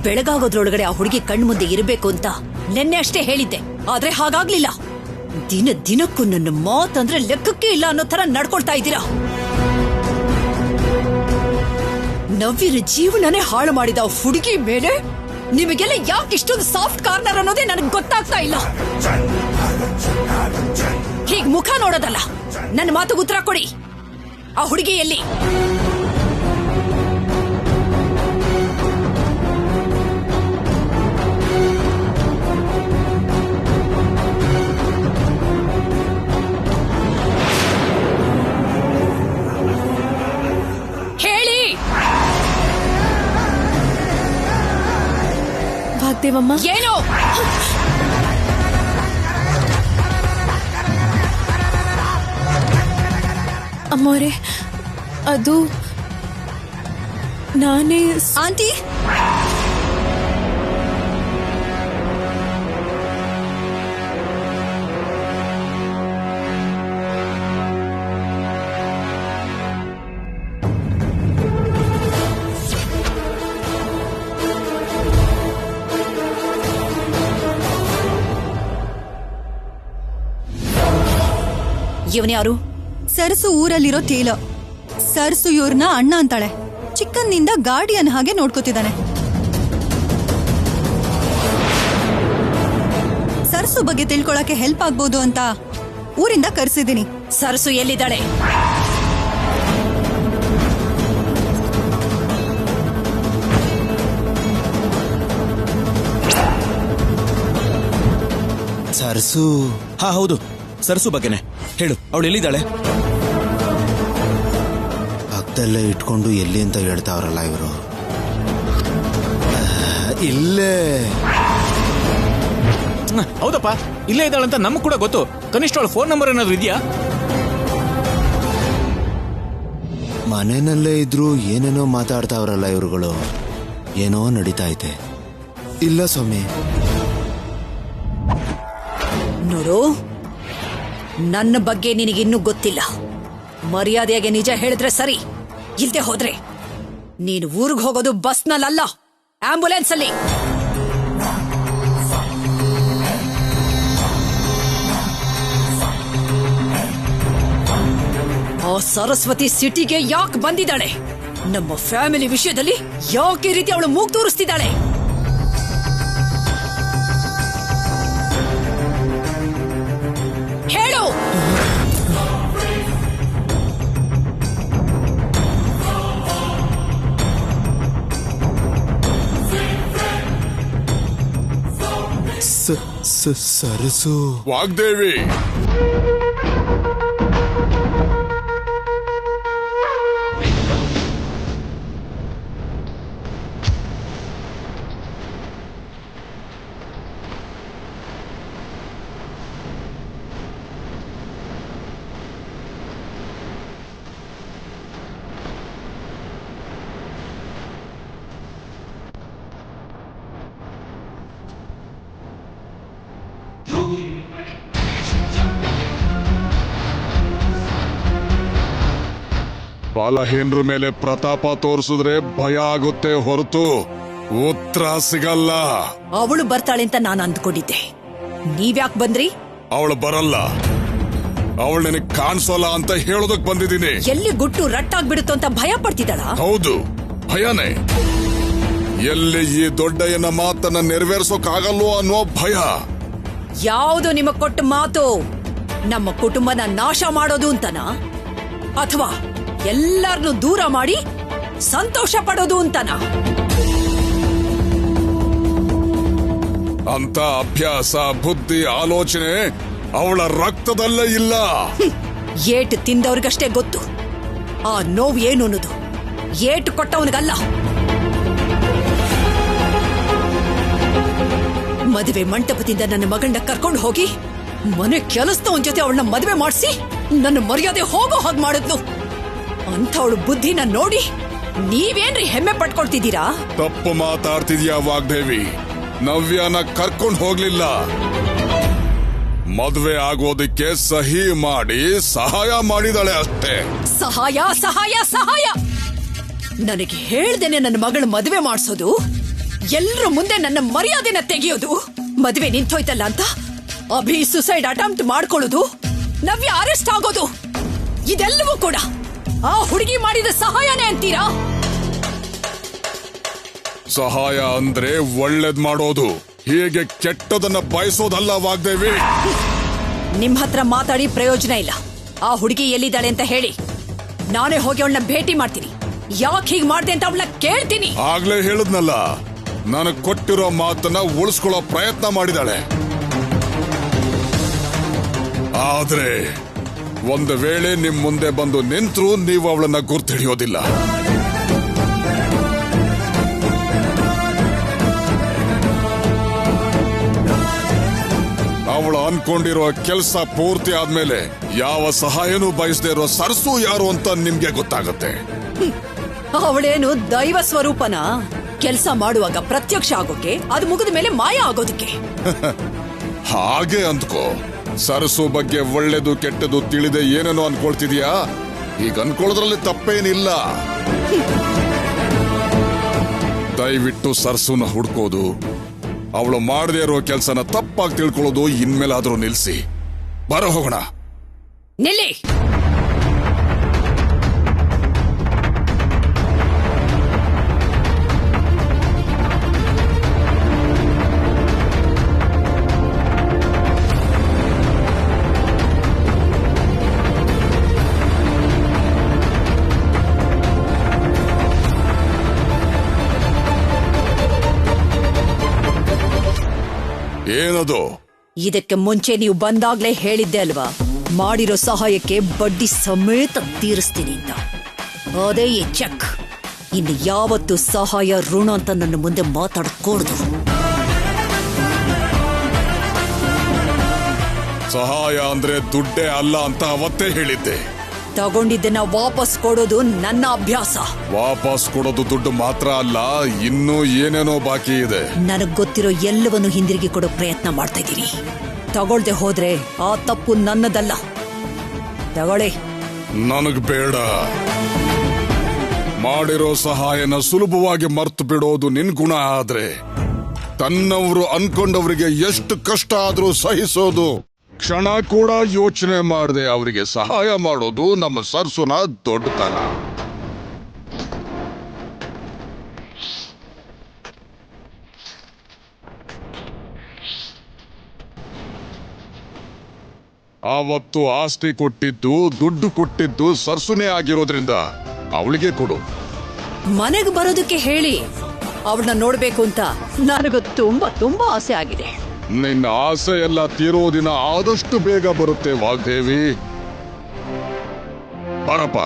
ಬೆಳಗಾಗೋದ್ರೊಳಗಡೆ ಆ ಹುಡುಗಿ ಕಣ್ಮುಂದೆ ಇರಬೇಕು ಅಂತ ನೆನ್ನೆ ಅಷ್ಟೇ ಹೇಳಿದ್ದೆ, ಆದ್ರೆ ಹಾಗಾಗ್ಲಿಲ್ಲ. ದಿನಕ್ಕೂ ನನ್ನ ಮಾತಂದ್ರೆ ಲೆಕ್ಕಕ್ಕೆ ಇಲ್ಲ ಅನ್ನೋ ತರ ನಡ್ಕೊಳ್ತಾ ಇದ್ದೀರಾ. ನವ್ಯನ ಜೀವನನೇ ಹಾಳು ಮಾಡಿದ ಆ ಹುಡುಗಿ ಮೇಲೆ ನಿಮಗೆಲ್ಲ ಯಾಕೆ ಇಷ್ಟೊಂದು ಸಾಫ್ಟ್ ಕಾರ್ನರ್ ಅನ್ನೋದೇ ನನಗೆ ಗೊತ್ತಾಗ್ತಾ ಇಲ್ಲ. ಹೀಗ್ ಮುಖ ನೋಡೋದಲ್ಲ, ನನ್ನ ಮಾತುಗೆ ಉತ್ತರ ಕೊಡಿ. ಆ ಹುಡುಗಿ ಎಲ್ಲಿ? ಹೇಳಿ. ವಾಗ್ದೇವಮ್ಮ, ಏನು? ಅಮ್ಮೋರೆ, ಅದು ನಾನೇ. ಆಂಟಿ, ಇವನ್ಯಾರು? ಸರ್ಸು ಊರಲ್ಲಿರೋ ಟೇಲರ್. ಸರ್ಸು ಇವ್ರನ್ನ ಅಣ್ಣ ಅಂತಾಳೆ. ಚಿಕ್ಕಂದಿಂದ ಗಾರ್ಡಿಯನ್ ಹಾಗೆ ನೋಡ್ಕೋತಿದ್ದಾನೆ. ಸರ್ಸು ಬಗ್ಗೆ ತಿಳ್ಕೊಳಕ್ಕೆ ಹೆಲ್ಪ್ ಆಗ್ಬೋದು ಅಂತ ಊರಿಂದ ಕರ್ಸಿದ್ದೀನಿ. ಸರಸು ಎಲ್ಲಿದ್ದಾಳೆ? ಸರ್ಸು? ಹಾ ಹೌದು, ಸರ್ಸು ಬಗ್ಗೆನೆ ಹೇಳು. ಅವಳು ಎಲ್ಲಿದ್ದಾಳೆ? ಪಕ್ಕದಲ್ಲೇ ಇಟ್ಕೊಂಡು ಎಲ್ಲಿ ಅಂತ ಹೇಳ್ತಾವ್ರಲ್ಲ ಇವರು. ಇಲ್ಲೇ. ಹೌದಪ್ಪ, ಇಲ್ಲೇ ಇದ್ದಾಳಂತ ನಮಗ್ ಕೂಡ ಗೊತ್ತು. ಕನಿಷ್ಠ ಅವಳ ಫೋನ್ ನಂಬರ್ ಏನಾದ್ರು ಇದೆಯಾ? ಮನೆಯಲ್ಲೇ ಇದ್ರು ಏನೇನೋ ಮಾತಾಡ್ತಾವ್ರಲ್ಲ ಇವ್ರುಗಳು. ಏನೋ ನಡೀತಾ ಐತೆ. ಇಲ್ಲ ಸ್ವಾಮಿ. ನೋಡು, ನನ್ನ ಬಗ್ಗೆ ನಿನಗಿನ್ನೂ ಗೊತ್ತಿಲ್ಲ. ಮರ್ಯಾದೆಯಾಗಿ ನಿಜ ಹೇಳಿದ್ರೆ ಸರಿ, ಇಲ್ದೆ ಹೋದ್ರೆ ನೀನು ಊರಿಗೆ ಹೋಗೋದು ಬಸ್ನಲ್ಲ, ಆಂಬ್ಯುಲೆನ್ಸ್ ಅಲ್ಲಿ. ಆ ಸರಸ್ವತಿ ಸಿಟಿಗೆ ಯಾಕೆ ಬಂದಿದ್ದಾಳೆ? ನಮ್ಮ ಫ್ಯಾಮಿಲಿ ವಿಷಯದಲ್ಲಿ ಯಾಕೆ ಈ ರೀತಿ ಅವಳು ಮೂಗು ತೋರಿಸ್ತಿದ್ದಾಳೆ? ಹೇಳು. ಸರಸು. ವಾಗ್ದೇವಿ, ಬಲಹೀನರ ಮೇಲೆ ಪ್ರತಾಪ ತೋರಿಸಿದ್ರೆ ಭಯ ಆಗುತ್ತೆ ಹೊರತು ಉತ್ತರ ಸಿಗಲ್ಲ. ಅವಳು ಬರ್ತಾಳೆ ಅಂತ ನಾನು ಅಂದ್ಕೊಂಡಿದ್ದೆ. ನೀವ್ಯಾಕ್ ಬಂದ್ರಿ? ಅವಳು ಬರಲ್ಲ, ಅವಳು ನಿನಗೆ ಕಾಣಿಸೋಲ್ಲ ಅಂತ ಹೇಳೋದಕ್ ಬಂದಿದ್ದೀನಿ. ಎಲ್ಲಿ ಗುಟ್ಟು ರಟ್ಟಾಗ್ಬಿಡುತ್ತೋ ಅಂತ ಭಯ ಪಡ್ತಿದ್ದಾಳ? ಹೌದು, ಭಯನೇ. ಎಲ್ಲಿ ಈ ದೊಡ್ಡಯ್ಯನ ಮಾತನ್ನ ನೆರವೇರಿಸೋಕಾಗಲ್ವೋ ಅನ್ನೋ ಭಯ. ಯಾವುದು ನಿಮಗ್ ಕೊಟ್ಟ ಮಾತು? ನಮ್ಮ ಕುಟುಂಬನ ನಾಶ ಮಾಡೋದು ಅಂತನಾ, ಅಥವಾ ಎಲ್ಲಾರನ್ನು ದೂರ ಮಾಡಿ ಸಂತೋಷ ಪಡೋದು ಅಂತನಾ? ಅಂತ ಅಭ್ಯಾಸ, ಬುದ್ಧಿ, ಆಲೋಚನೆ ಅವಳ ರಕ್ತದಲ್ಲೇ ಇಲ್ಲ. ಏಟು ತಿಂದವ್ರಿಗಷ್ಟೇ ಗೊತ್ತು ಆ ನೋವು ಏನು ಅನ್ನೋದು. ಏಟು ಕೊಟ್ಟವನಿಗಲ್ಲ. ಮದುವೆ ಮಂಟಪದಿಂದ ನನ್ನ ಮಗಳನ್ನ ಕರ್ಕೊಂಡು ಹೋಗಿ ಮನೆ ಕೆಲಸದವನ ಜೊತೆ ಅವಳನ್ನ ಮದುವೆ ಮಾಡಿಸಿ ನನ್ನ ಮರ್ಯಾದೆ ಹೋಗೋ ಹಾಗೆ ಮಾಡಿದ್ಲು. ಅಂಥವಳು ಬುದ್ಧಿನ ನೋಡಿ ನೀವೇನ್ರಿ ಹೆಮ್ಮೆ ಪಟ್ಕೊಳ್ತಿದ್ದೀರಾ? ತಪ್ಪು ಮಾತಾಡ್ತಿದ್ಯಾ ವಾಗ್ದೇವಿ. ನವ್ಯನ ಕರ್ಕೊಂಡು ಹೋಗ್ಲಿಲ್ಲ, ಮದುವೆ ಆಗೋದಕ್ಕೆ ಸಹಿ ಮಾಡಿ ಸಹಾಯ ಮಾಡಿದಾಳೆ ಅಷ್ಟೇ. ಸಹಾಯ ಸಹಾಯ ಸಹಾಯ! ನನಗೆ ಹೇಳ್ದೇನೆ ನನ್ನ ಮಗಳ ಮದುವೆ ಮಾಡಿಸೋದು, ಎಲ್ರ ಮುಂದೆ ನನ್ನ ಮರ್ಯಾದೆನ ತೆಗೆಯೋದು, ಮದುವೆ ನಿಂತೋಯ್ತಲ್ಲ ಅಂತ ಅಭಿ ಸುಸೈಡ್ ಅಟೆಂಪ್ಟ್ ಮಾಡ್ಕೊಳ್ಳೋದು, ನವ್ಯ ಅರೆಸ್ಟ್ ಆಗೋದು, ಇದೆಲ್ಲವೂ ಕೂಡ ಆ ಹುಡುಗಿ ಮಾಡಿದ ಸಹಾಯನೇ ಅಂತೀರಾ? ಸಹಾಯ ಅಂದ್ರೆ ಒಳ್ಳೇದ್ ಮಾಡೋದು, ಹೀಗೆ ಕೆಟ್ಟದನ್ನ ಬಯಸೋದಲ್ಲ ವಾಗ್ದೇವಿ. ನಿಮ್ ಹತ್ರ ಮಾತಾಡಿ ಪ್ರಯೋಜನ ಇಲ್ಲ. ಆ ಹುಡುಗಿ ಎಲ್ಲಿದ್ದಾಳೆ ಅಂತ ಹೇಳಿ, ನಾನೇ ಹೋಗಿ ಅವಳನ್ನ ಭೇಟಿ ಮಾಡ್ತೀನಿ. ಯಾಕೆ ಹೀಗ್ ಮಾಡ್ದೆ ಅಂತ ಅವಳನ್ನ ಕೇಳ್ತೀನಿ. ಆಗ್ಲೇ ಹೇಳದ್ನಲ್ಲ, ನನಗ್ ಕೊಟ್ಟಿರೋ ಮಾತನ್ನ ಉಳಿಸ್ಕೊಳ್ಳೋ ಪ್ರಯತ್ನ ಮಾಡಿದಾಳೆ. ಆದ್ರೆ ಒಂದು ವೇಳೆ ನಿಮ್ ಮುಂದೆ ಬಂದು ನಿಂತ್ರು ನೀವು ಅವಳನ್ನ ಗುರ್ತಿಡಿಯೋದಿಲ್ಲ. ಅವಳು ಅನ್ಕೊಂಡಿರೋ ಕೆಲಸ ಪೂರ್ತಿ ಆದ್ಮೇಲೆ ಯಾವ ಸಹಾಯನೂ ಬಯಸದೇ ಇರೋ ಸರ್ಸು ಯಾರು ಅಂತ ನಿಮ್ಗೆ ಗೊತ್ತಾಗುತ್ತೆ. ಅವಳೇನು ದೈವ ಸ್ವರೂಪನ? ಕೆಲಸ ಮಾಡುವಾಗ ಪ್ರತ್ಯಕ್ಷ ಆಗೋಕೆ, ಅದು ಮುಗಿದ ಮೇಲೆ ಮಾಯ ಆಗೋದಕ್ಕೆ. ಹಾಗೆ ಅಂದ್ಕೋ. ಸರಸು ಬಗ್ಗೆ ಒಳ್ಳೇದು ಕೆಟ್ಟದು ತಿಳಿದೆ ಏನೇನೋ ಅನ್ಕೊಳ್ತಿದ್ಯಾ? ಈಗ ಅನ್ಕೊಳ್ಳೋದ್ರಲ್ಲಿ ತಪ್ಪೇನಿಲ್ಲ. ದಯವಿಟ್ಟು ಸರಸುನ ಹುಡ್ಕೋದು, ಅವಳು ಮಾಡದೇ ಇರೋ ಕೆಲಸನ ತಪ್ಪಾಗಿ ತಿಳ್ಕೊಳ್ಳೋದು ಇನ್ಮೇಲಾದ್ರೂ ನಿಲ್ಸಿ. ಬರ ಹೋಗೋಣ. ನಿಲ್ಲಿ! ಏನದು? ಇದಕ್ಕೆ ಮುಂಚೆ ನೀವು ಬಂದಾಗ್ಲೇ ಹೇಳಿದ್ದೆ ಅಲ್ವಾ, ಮಾಡಿರೋ ಸಹಾಯಕ್ಕೆ ಬಡ್ಡಿ ಸಮೇತ ತೀರಿಸ್ತೀನಿ ಅಂತ. ಅದೇ ಈ ಚೆಕ್. ಇನ್ನು ಯಾವತ್ತು ಸಹಾಯ ಋಣ ಅಂತ ನನ್ನ ಮುಂದೆ ಮಾತಾಡಕೂಡ್ದು. ಸಹಾಯ ಅಂದ್ರೆ ದುಡ್ಡೇ ಅಲ್ಲ ಅಂತ ಅವತ್ತೇ ಹೇಳಿದ್ದೆ. ತಗೊಂಡಿದ್ದನ್ನ ವಾಪಸ್ ಕೊಡೋದು ನನ್ನ ಅಭ್ಯಾಸ. ವಾಪಸ್ ಕೊಡೋದು ದುಡ್ಡು ಮಾತ್ರ ಅಲ್ಲ, ಇನ್ನೂ ಏನೇನೋ ಬಾಕಿ ಇದೆ. ನನಗ್ ಗೊತ್ತಿರೋ ಎಲ್ಲವನ್ನು ಹಿಂದಿರುಗಿ ಕೊಡೋ ಪ್ರಯತ್ನ ಮಾಡ್ತಾ ಇದ್ದೀರಿ. ತಗೊಳ್ದೆ ಹೋದ್ರೆ ಆ ತಪ್ಪು ನನ್ನದಲ್ಲ. ತಗೊಳ್ಳಿ. ನನಗ್ ಬೇಡ. ಮಾಡಿರೋ ಸಹಾಯನ ಸುಲಭವಾಗಿ ಮರ್ತು ಬಿಡೋದು ನಿನ್ ಗುಣ ಆದ್ರೆ, ತನ್ನವರು ಅನ್ಕೊಂಡವರಿಗೆ ಎಷ್ಟು ಕಷ್ಟ ಆದ್ರೂ ಸಹಿಸೋದು, ಕ್ಷಣ ಕೂಡ ಯೋಚನೆ ಮಾಡದೆ ಅವರಿಗೆ ಸಹಾಯ ಮಾಡೋದು ನಮ್ಮ ಸರ್ಸುನ ದೊಡ್ಡತನ. ಆವತ್ತು ಆಸ್ತಿ ಕೊಟ್ಟಿದ್ದು, ದುಡ್ಡು ಕೊಟ್ಟಿದ್ದು ಸರ್ಸುನೇ ಆಗಿರೋದ್ರಿಂದ ಅವಳಿಗೆ ಕೊಡು. ಮನೆಗೆ ಬರೋದಕ್ಕೆ ಹೇಳಿ. ಅವಳನ್ನ ನೋಡ್ಬೇಕು ಅಂತ ನನಗೂ ತುಂಬಾ ತುಂಬಾ ಆಸೆ ಆಗಿದೆ. ನಿನ್ನ ಆಸೆ ಎಲ್ಲ ತೀರೋ ದಿನ ಆದಷ್ಟು ಬೇಗ ಬರುತ್ತೆ ವಾಗ್ದೇವಿ. ಬರಪ್ಪ.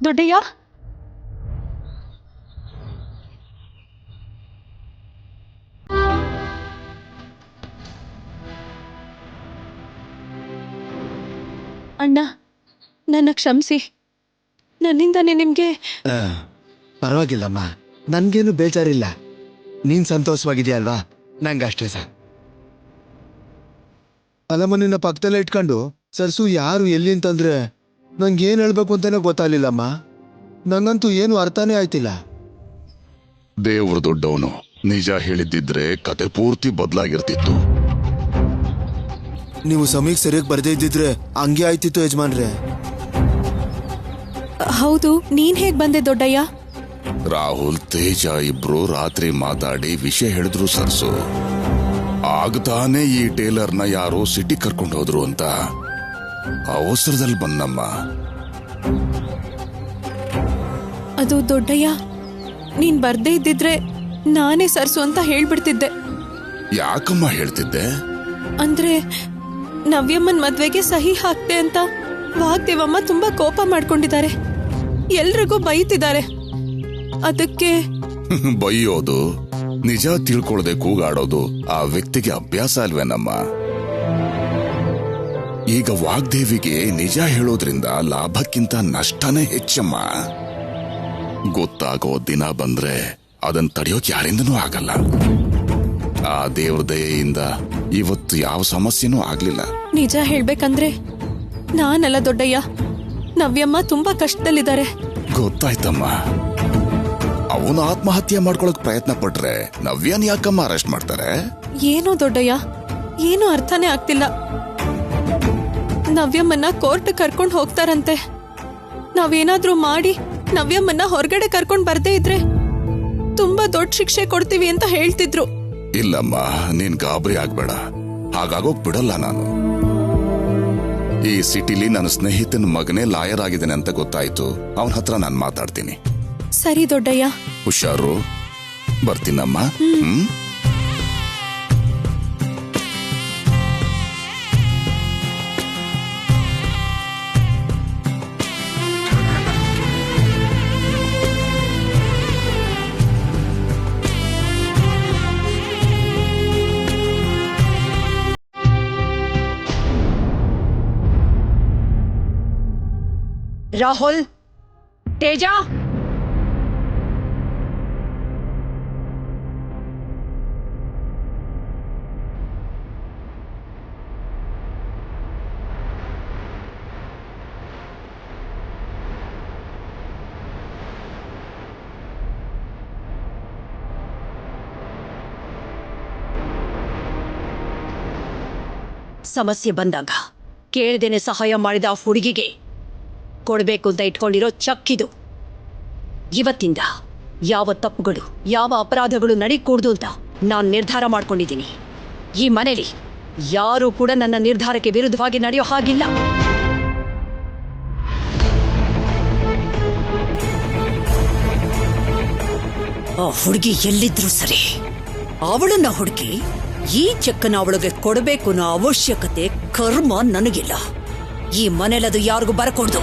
ದೊಡ್ಡಯ್ಯ ಅಣ್ಣ, ನನ್ನ ಕ್ಷಮಿಸಿ. ನನ್ನಿಂದಾನೆ ನಿಮ್ಗೆ ಪರವಾಗಿಲ್ಲಮ್ಮ, ನನ್ಗೇನು ಬೇಜಾರಿಲ್ಲ. ನೀನ್ ಸಂತೋಷವಾಗಿದೆಯಲ್ವಾ, ನಂಗಷ್ಟೇ ಸರ್. ಅಲ್ಲಮ್ಮ, ನಿನ್ನ ಪಕ್ಕದಲ್ಲೇ ಇಟ್ಕೊಂಡು ಸರ್ಸು ಯಾರು ಎಲ್ಲಿ ಅಂತಂದ್ರೆ ನಂಗೇನು ಹೇಳ್ಬೇಕು ಅಂತಾನೆ ಗೊತ್ತಾಗ್ಲಿಲ್ಲಮ್ಮ. ನಂಗಂತೂ ಏನು ಅರ್ಥನೇ ಆಯ್ತಿಲ್ಲ. ದೇವ್ರ ದೊಡ್ಡವನು, ನಿಜ ಹೇಳಿದ್ದಿದ್ರೆ ಕತೆ ಪೂರ್ತಿ ಬದಲಾಗಿರ್ತಿತ್ತು. ನೀವು ಸಮಯಕ್ಕೆ ಸರಿಯಾಗಿ ಬರ್ದೇ ಇದ್ದಿದ್ರೆ ಹಂಗೆ ಆಯ್ತಿತ್ತು ಯಜಮಾನ್ರೆ. ಹೌದು, ನೀನ್ ಹೇಗ್ ಬಂದೆ ದೊಡ್ಡಯ್ಯ? ರಾಹುಲ್, ತೇಜ ಇಬ್ರು ರಾತ್ರಿ ಮಾತಾಡಿ ವಿಷಯ ಹೇಳಿದ್ರು ಸರ್ಸು. ಆಗ್ತಾನೆ ಈ ಟೇಲರ್ನ ಯಾರೋ ಸಿಟಿ ಕರ್ಕೊಂಡು ಹೋದ್ರು ಅಂತ ಅವಸರದಲ್ಲಿ ಬಂದಮ್ಮ. ಅದು ದೊಡ್ಡಯ್ಯ, ನೀನ್ ಬರ್ದೇ ಇದ್ದಿದ್ರೆ ನಾನೇ ಸರ್ಸು ಅಂತ ಹೇಳ್ಬಿಡ್ತಿದ್ದೆ. ಯಾಕಮ್ಮ ಹೇಳ್ತಿದ್ದೆ? ಅಂದ್ರೆ ನವ್ಯಮ್ಮನ್ ಮದ್ವೆಗೆ ಸಹಿ ಹಾಕ್ತೆ ಅಂತ ವಾಗ್ದೇವಮ್ಮ ತುಂಬಾ ಕೋಪ ಮಾಡ್ಕೊಂಡಿದ್ದಾರೆ, ಎಲ್ರಿಗೂ ಬೈತಿದ್ದಾರೆ. ಅದಕ್ಕೆ ಬೈಯೋದು, ನಿಜ ತಿಳ್ಕೊಳ್ದೆ ಕೂಗಾಡೋದು ಆ ವ್ಯಕ್ತಿಗೆ ಅಭ್ಯಾಸ ಅಲ್ವೇನಮ್ಮ. ಈಗ ವಾಗ್ದೇವಿಗೆ ನಿಜ ಹೇಳೋದ್ರಿಂದ ಲಾಭಕ್ಕಿಂತ ನಷ್ಟನೇ ಹೆಚ್ಚಮ್ಮ. ಗೊತ್ತಾಗೋ ದಿನ ಬಂದ್ರೆ ಅದನ್ನ ತಡೆಯೋಕ್ ಯಾರಿಂದನೂ ಆಗಲ್ಲ. ಆ ದೇವ್ರ ದಯೆಯಿಂದ ಇವತ್ತು ಯಾವ ಸಮಸ್ಯೆನೂ ಆಗ್ಲಿಲ್ಲ. ನಿಜ ಹೇಳ್ಬೇಕಂದ್ರೆ ನಾನಲ್ಲ ದೊಡ್ಡಯ್ಯ, ನವ್ಯಮ್ಮ ತುಂಬಾ ಕಷ್ಟದಲ್ಲಿದ್ದಾರೆ. ಗೊತ್ತಾಯ್ತಮ್ಮ. ಅವನು ಆತ್ಮಹತ್ಯೆ ಮಾಡ್ಕೊಳಕ್ ಪ್ರಯತ್ನ ಪಟ್ರೆ ನವ್ಯನ್ ಯಾಕಮ್ಮ ಅರೆಸ್ಟ್ ಮಾಡ್ತಾರೆ? ಏನೋ ದೊಡ್ಡಯ್ಯ, ಏನೂ ಅರ್ಥನೇ ಆಗ್ತಿಲ್ಲ. ನವ್ಯಮ್ಮನ್ನ ಕೋರ್ಟ್ ಕರ್ಕೊಂಡ್ ಹೋಗ್ತಾರಂತೆ. ನಾವೇನಾದ್ರೂ ಮಾಡಿ ನವ್ಯಮ್ಮನ್ನ ಹೊರಗಡೆ ಕರ್ಕೊಂಡ್ ಬರ್ದೇ ಇದ್ರೆ ತುಂಬಾ ದೊಡ್ಡ ಶಿಕ್ಷೆ ಕೊಡ್ತೀವಿ ಅಂತ ಹೇಳ್ತಿದ್ರು. ಇಲ್ಲಮ್ಮ, ನೀನ್ ಗಾಬರಿ ಆಗ್ಬೇಡ. ಹಾಗಾಗೋಗ್ ಬಿಡಲ್ಲ ನಾನು. ಈ ಸಿಟಿಲಿ ನನ್ನ ಸ್ನೇಹಿತನ ಮಗನೇ ಲಾಯರ್ ಆಗಿದ್ದಾನೆ ಅಂತ ಗೊತ್ತಾಯ್ತು. ಅವನ ಹತ್ರ ನಾನು ಮಾತಾಡ್ತೀನಿ. ಸರಿ ದೊಡ್ಡಯ್ಯ. ಹುಷಾರು. ಬರ್ತೀನಮ್ಮ. ರಾಹುಲ್, ತೇಜ, ಸಮಸ್ಯೆ ಬಂದಾಗ ಕೇಳ್ದೇನೆ ಸಹಾಯ ಮಾಡಿದ ಆ ಹುಡುಗಿಗೆ ಕೊಡಬೇಕು ಅಂತ ಇಟ್ಕೊಂಡಿರೋ ಚೆಕ್ ಇದು. ಇವತ್ತಿಂದ ಯಾವ ತಪ್ಪುಗಳು, ಯಾವ ಅಪರಾಧಗಳು ನಡೀಕೂಡ್ದು ಅಂತ ನಾನು ನಿರ್ಧಾರ ಮಾಡ್ಕೊಂಡಿದ್ದೀನಿ. ಈ ಮನೇಲಿ ಯಾರೂ ಕೂಡ ನನ್ನ ನಿರ್ಧಾರಕ್ಕೆ ವಿರುದ್ಧವಾಗಿ ನಡೆಯೋ ಹಾಗಿಲ್ಲ. ಆ ಹುಡುಗಿ ಎಲ್ಲಿದ್ರು ಸರಿ, ಅವಳನ್ನ ಹುಡುಕಿ ಈ ಚೆಕ್ಕನ್ನ ಅವಳಿಗೆ ಕೊಡಬೇಕು ಅನ್ನೋ ಅವಶ್ಯಕತೆ ಕರ್ಮ ನನಗಿಲ್ಲ. ಈ ಮನೇಲದು ಯಾರಿಗೂ ಬರಕೊಡ್ದು.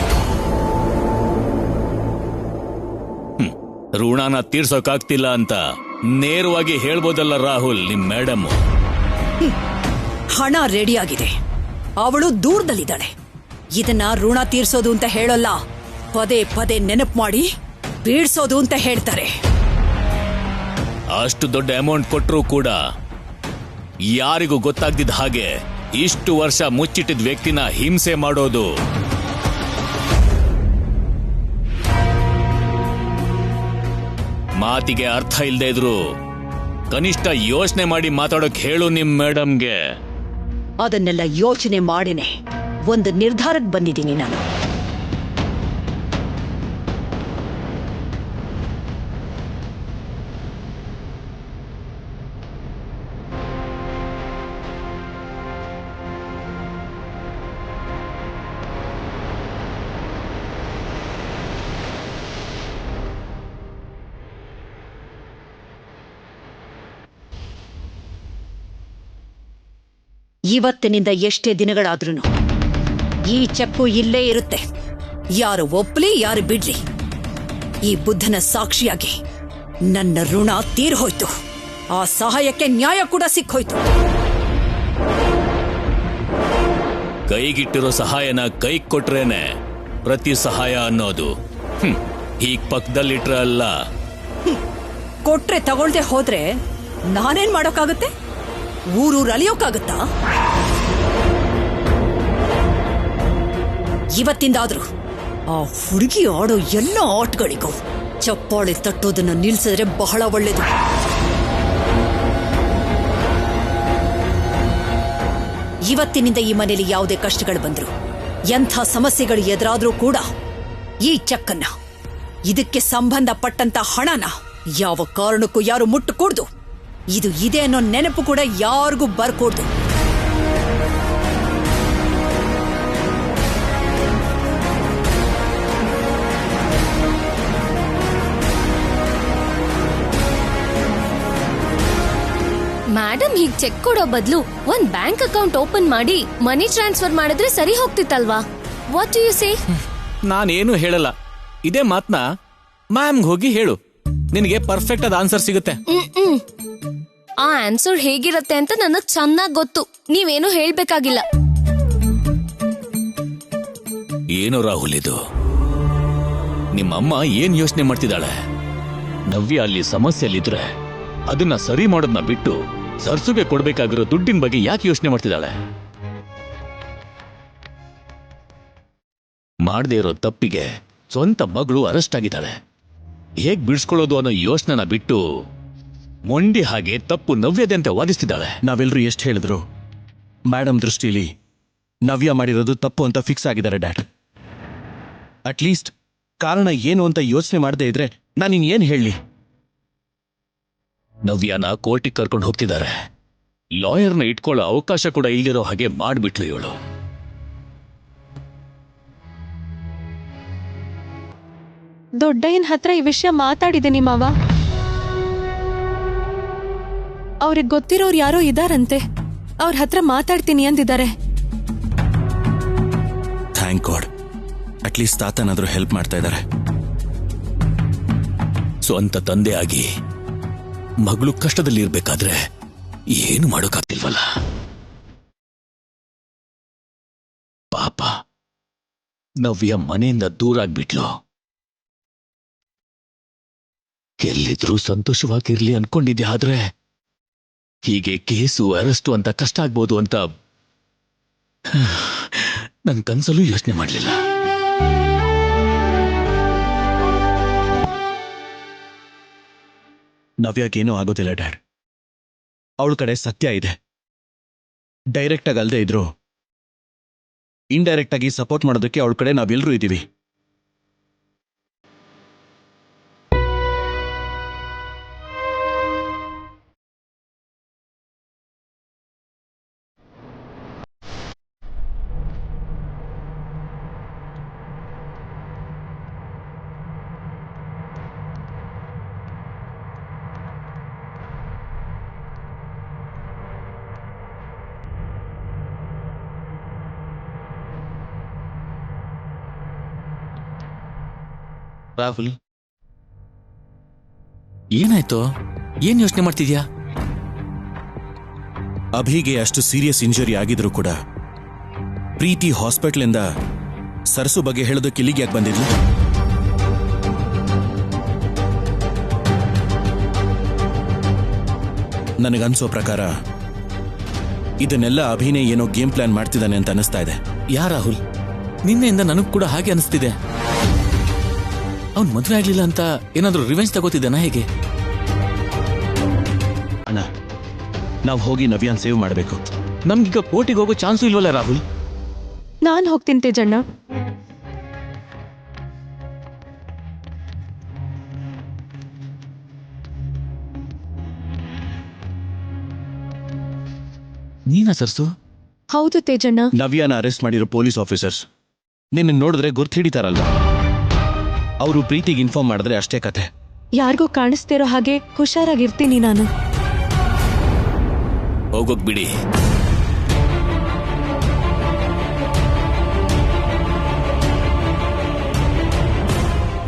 ಋಣನ ತೀರ್ಸೋಕಾಗ್ತಿಲ್ಲ ಅಂತ ನೇರವಾಗಿ ಹೇಳ್ಬೋದಲ್ಲ ರಾಹುಲ್, ನಿಮ್ ಮೇಡಮ್. ಹಣ ರೆಡಿಯಾಗಿದೆ, ಅವಳು ದೂರದಲ್ಲಿದ್ದಾಳೆ. ಇದನ್ನ ಋಣ ತೀರ್ಸೋದು ಅಂತ ಹೇಳೋಲ್ಲ, ಪದೇ ಪದೇ ನೆನಪು ಮಾಡಿ ಬೀಳ್ಸೋದು ಅಂತ ಹೇಳ್ತಾರೆ. ಅಷ್ಟು ದೊಡ್ಡ ಅಮೌಂಟ್ ಕೊಟ್ಟರೂ ಕೂಡ ಯಾರಿಗೂ ಗೊತ್ತಾಗ್ದಿದ್ದ ಹಾಗೆ ಇಷ್ಟು ವರ್ಷ ಮುಚ್ಚಿಟ್ಟಿದ ವ್ಯಕ್ತಿನ ಹಿಂಸೆ ಮಾಡೋದು ಮಾತಿಗೆ ಅರ್ಥ ಇಲ್ಲದೆ ಇದ್ರು ಕನಿಷ್ಠ ಯೋಚನೆ ಮಾಡಿ ಮಾತಾಡೋಕ್ ಹೇಳು ನಿಮ್ ಮೇಡಮ್ಗೆ. ಅದನ್ನೆಲ್ಲ ಯೋಚನೆ ಮಾಡಿನೇ ಒಂದು ನಿರ್ಧಾರಕ್ಕೆ ಬಂದಿದ್ದೀನಿ ನಾನು. ಇವತ್ತಿನಿಂದ ಎಷ್ಟೇ ದಿನಗಳಾದ್ರೂ ಈ ಚೆಕ್ಕು ಇಲ್ಲೇ ಇರುತ್ತೆ. ಯಾರು ಒಪ್ಲಿ ಯಾರು ಬಿಡ್ಲಿ, ಈ ಬುದ್ಧನ ಸಾಕ್ಷಿಯಾಗಿ ನನ್ನ ಋಣ ತೀರ್ಹೋಯ್ತು. ಆ ಸಹಾಯಕ್ಕೆ ನ್ಯಾಯ ಕೂಡ ಸಿಕ್ಕೋಯ್ತು. ಕೈಗಿಟ್ಟಿರೋ ಸಹಾಯನ ಕೈ ಕೊಟ್ರೇನೆ ಪ್ರತಿ ಸಹಾಯ ಅನ್ನೋದು. ಹೀಗ್ ಪಕ್ಕದಲ್ಲಿಟ್ರ ಅಲ್ಲ. ಕೊಟ್ರೆ ತಗೊಳ್ದೆ ಹೋದ್ರೆ ನಾನೇನ್ ಮಾಡೋಕ್ಕಾಗತ್ತೆ? ಊರೂರ್ ಅಲಿಯೋಕ್ಕಾಗತ್ತಾ? ಇವತ್ತಿಂದಾದ್ರೂ ಆ ಹುಡುಗಿ ಆಡೋ ಎಲ್ಲ ಆಟಗಳಿಗೂ ಚಪ್ಪಾಳೆ ತಟ್ಟೋದನ್ನ ನಿಲ್ಸಿದ್ರೆ ಬಹಳ ಒಳ್ಳೇದು. ಇವತ್ತಿನಿಂದ ಈ ಮನೇಲಿ ಯಾವುದೇ ಕಷ್ಟಗಳು ಬಂದ್ರು, ಎಂಥ ಸಮಸ್ಯೆಗಳು ಎದುರಾದ್ರೂ ಕೂಡ ಈ ಚೆಕ್ಕನ್ನ, ಇದಕ್ಕೆ ಸಂಬಂಧಪಟ್ಟಂತ ಹಣನ ಯಾವ ಕಾರಣಕ್ಕೂ ಯಾರು ಮುಟ್ಟಕೂಡ್ದು. ಇದು ಇದೆ ಅನ್ನೋ ನೆನಪು ಕೂಡ ಯಾರಿಗೂ ಬರ್ಕೂಡ್ದು. ಮೇಡಮ್ ಹೀಗ್ ಚೆಕ್ ಕೊಡೋ ಬದಲು ಒಂದ್ ಬ್ಯಾಂಕ್ ಅಕೌಂಟ್ ಓಪನ್ ಮಾಡಿ ಮನಿ ಟ್ರಾನ್ಸ್ಫರ್ ಮಾಡಿದ್ರೆ ಸರಿ ಹೋಗ್ತಿತ್ತಲ್ವಾ? What do you say? ನಾನೇನು ಹೇಳಲ್ಲ. ಇದೇ ಮಾತ್ನ ಮ್ಯಾಮ್ಗೆ ಹೋಗಿ ಹೇಳು, ನಿನಗೆ ಪರ್ಫೆಕ್ಟ್ ಆದ ಆನ್ಸರ್ ಸಿಗುತ್ತೆ. ಆ ಆನ್ಸರ್ ಹೇಗಿರತ್ತೆ ಅಂತ ನನಗ್ ಚೆನ್ನಾಗ್ ಗೊತ್ತು. ನೀವೇನು ಹೇಳ್ಬೇಕಾಗಿಲ್ಲ. ಏನು ರಾಹುಲ್ ಇದು? ನಿಮ್ಮಮ್ಮ ಏನ್ ಯೋಚನೆ ಮಾಡ್ತಿದ್ದಾಳೆ? ನವ್ಯ ಅಲ್ಲಿ ಸಮಸ್ಯೆಯಲ್ಲಿದ್ರೆ ಅದನ್ನ ಸರಿ ಮಾಡೋದನ್ನ ಬಿಟ್ಟು ಸರ್ಸುಗೆ ಕೊಡ್ಬೇಕಾಗಿರೋ ದುಡ್ಡಿನ ಬಗ್ಗೆ ಯಾಕೆ ಯೋಚನೆ ಮಾಡ್ತಿದ್ದಾಳೆ? ಮಾಡದೇ ಇರೋ ತಪ್ಪಿಗೆ ಸ್ವಂತ ಮಗಳು ಅರೆಸ್ಟ್ ಆಗಿದ್ದಾಳೆ. ಹೇಗ್ ಬಿಡಿಸ್ಕೊಳ್ಳೋದು ಅನ್ನೋ ಯೋಚನೆನ ಬಿಟ್ಟು ಮೊಂಡಿ ಹಾಗೆ ತಪ್ಪು ನವ್ಯದೆ ಅಂತ ವಾದಿಸ್ತಿದ್ದಾಳೆ. ನಾವೆಲ್ಲರೂ ಎಷ್ಟು ಹೇಳಿದ್ರು ಮೇಡಮ್ ದೃಷ್ಟಿಲಿ ನವ್ಯ ಮಾಡಿರೋದು ತಪ್ಪು ಅಂತ ಫಿಕ್ಸ್ ಆಗಿದ್ದಾರೆ ಡ್ಯಾಡ್. ಅಟ್ಲೀಸ್ಟ್ ಕಾರಣ ಏನು ಅಂತ ಯೋಚನೆ ಮಾಡದೇ ಇದ್ರೆ ನಾನಿನ್ನೇನು ಹೇಳಲಿ? ನವ್ಯನ ಕೋರ್ಟಿಗೆ ಕರ್ಕೊಂಡು ಹೋಗ್ತಿದ್ದಾರೆ. ಲಾಯರ್ನ ಇಟ್ಕೊಳ್ಳೋ ಅವಕಾಶ ಕೂಡ ಇಲ್ಲಿರೋ ಹಾಗೆ ಮಾಡ್ಬಿಟ್ಲು ಇವಳು. ದೊಡ್ಡಯ್ಯನ ಹತ್ರ ಈ ವಿಷಯ ಮಾತಾಡಿದ್ದೀನಿ ಮಾವ. ಅವ್ರಿಗೆ ಗೊತ್ತಿರೋರು ಯಾರೋ ಇದಾರಂತೆ, ಅವ್ರ ಹತ್ರ ಮಾತಾಡ್ತೀನಿ ಅಂದಿದ್ದಾರೆ. ಥ್ಯಾಂಕ್ ಗಾಡ್, ಅಟ್ಲೀಸ್ಟ್ ತಾತನಾದ್ರೂ ಹೆಲ್ಪ್ ಮಾಡ್ತಾ ಇದ್ದಾರೆ. ಸ್ವಂತ ತಂದೆ ಆಗಿ ಮಗಳು ಕಷ್ಟದಲ್ಲಿ ಇರ್ಬೇಕಾದ್ರೆ ಏನು ಮಾಡೋಕ್ಕಾಗ್ತಿಲ್ವಲ್ಲ. ಪಾಪ ನವ್ಯ ಮನೆಯಿಂದ ದೂರ ಆಗ್ಬಿಟ್ಲು. ಎಲ್ಲಿದ್ರೂ ಸಂತೋಷವಾಗಿರ್ಲಿ ಅನ್ಕೊಂಡಿದ್ದೆ, ಆದ್ರೆ ಹೀಗೆ ಕೇಸು ಅರೆಸ್ಟು ಅಂತ ಕಷ್ಟ ಆಗ್ಬೋದು ಅಂತ ನನ್ ಕನ್ಸಲ್ಲೂ ಯೋಚನೆ ಮಾಡಲಿಲ್ಲ. ನವ್ಯಾಗೇನೂ ಆಗೋದಿಲ್ಲ ಡ್ಯಾಡ್. ಅವಳ ಕಡೆ ಸತ್ಯ ಇದೆ. ಡೈರೆಕ್ಟ್ ಆಗಿ ಅಲ್ಲದೆ ಇದ್ರು ಇಂಡೈರೆಕ್ಟ್ ಆಗಿ ಸಪೋರ್ಟ್ ಮಾಡೋದಕ್ಕೆ ಅವಳ ಕಡೆ ನಾವೆಲ್ಲರೂ ಇದ್ದೀವಿ. ರಾಹುಲ್, ಏನಾಯ್ತು? ಏನ್ ಯೋಚನೆ ಮಾಡ್ತಿದ್ಯಾ? ಅಭಿಗೆ ಅಷ್ಟು ಸೀರಿಯಸ್ ಇಂಜುರಿ ಆಗಿದ್ರು ಕೂಡ ಪ್ರೀತಿ ಹಾಸ್ಪಿಟಲಿಂದ ಸರ್ಸು ಬಗ್ಗೆ ಹೇಳೋದಕ್ಕೆ ಇಲ್ಲಿಗೆ ಯಾಕೆ ಬಂದಿದ್ಲು? ನನಗನ್ಸೋ ಪ್ರಕಾರ ಇದನ್ನೆಲ್ಲ ಅಭಿನೇ ಏನೋ ಗೇಮ್ ಪ್ಲಾನ್ ಮಾಡ್ತಿದ್ದಾನೆ ಅಂತ ಅನಿಸ್ತಾ ಇದೆ. ಯಾ ರಾಹುಲ್, ನಿನ್ನೆಯಿಂದ ನನಗ್ ಕೂಡ ಹಾಗೆ ಅನಿಸ್ತಿದೆ. ಅವ್ನ್ ಮದ್ವೆ ಆಗ್ಲಿಲ್ಲ ಅಂತ ಏನಾದ್ರೂ ರಿವೆಂಜ್ ತಗೋತಿದ್ದಾನ ಹೇಗೆ? ಅಣ್ಣ, ನಾವು ಹೋಗಿ ನವ್ಯಾನ್ ಸೇವ್ ಮಾಡಬೇಕು. ನಮ್ಗೀಗ ಕೋರ್ಟಿಗೆ ಹೋಗೋ ಚಾನ್ಸು ಇಲ್ವಲ್ಲ ರಾಹುಲ್? ನಾನ್ ಹೋಗ್ತೀನಿ ತೇಜಣ್ಣ. ನೀನಾ ಸರ್ಸು? ಹೌದು ತೇಜಣ್ಣ. ನವ್ಯಾನ ಅರೆಸ್ಟ್ ಮಾಡಿರೋ ಪೊಲೀಸ್ ಆಫೀಸರ್ಸ್ ನಿನ್ನ ನೋಡಿದ್ರೆ ಗುರ್ತು ಹಿಡಿತಾರಲ್ಲ, ಅವರು ಪ್ರೀತಿಗೆ ಇನ್ಫಾರ್ಮ್ ಮಾಡಿದ್ರೆ ಅಷ್ಟೇ ಕತೆ. ಯಾರಿಗೂ ಕಾಣಿಸ್ತಿರೋ ಹಾಗೆ ಹುಷಾರಾಗಿರ್ತೀನಿ ನಾನು. ಹೋಗೋಕ್ ಬಿಡಿ.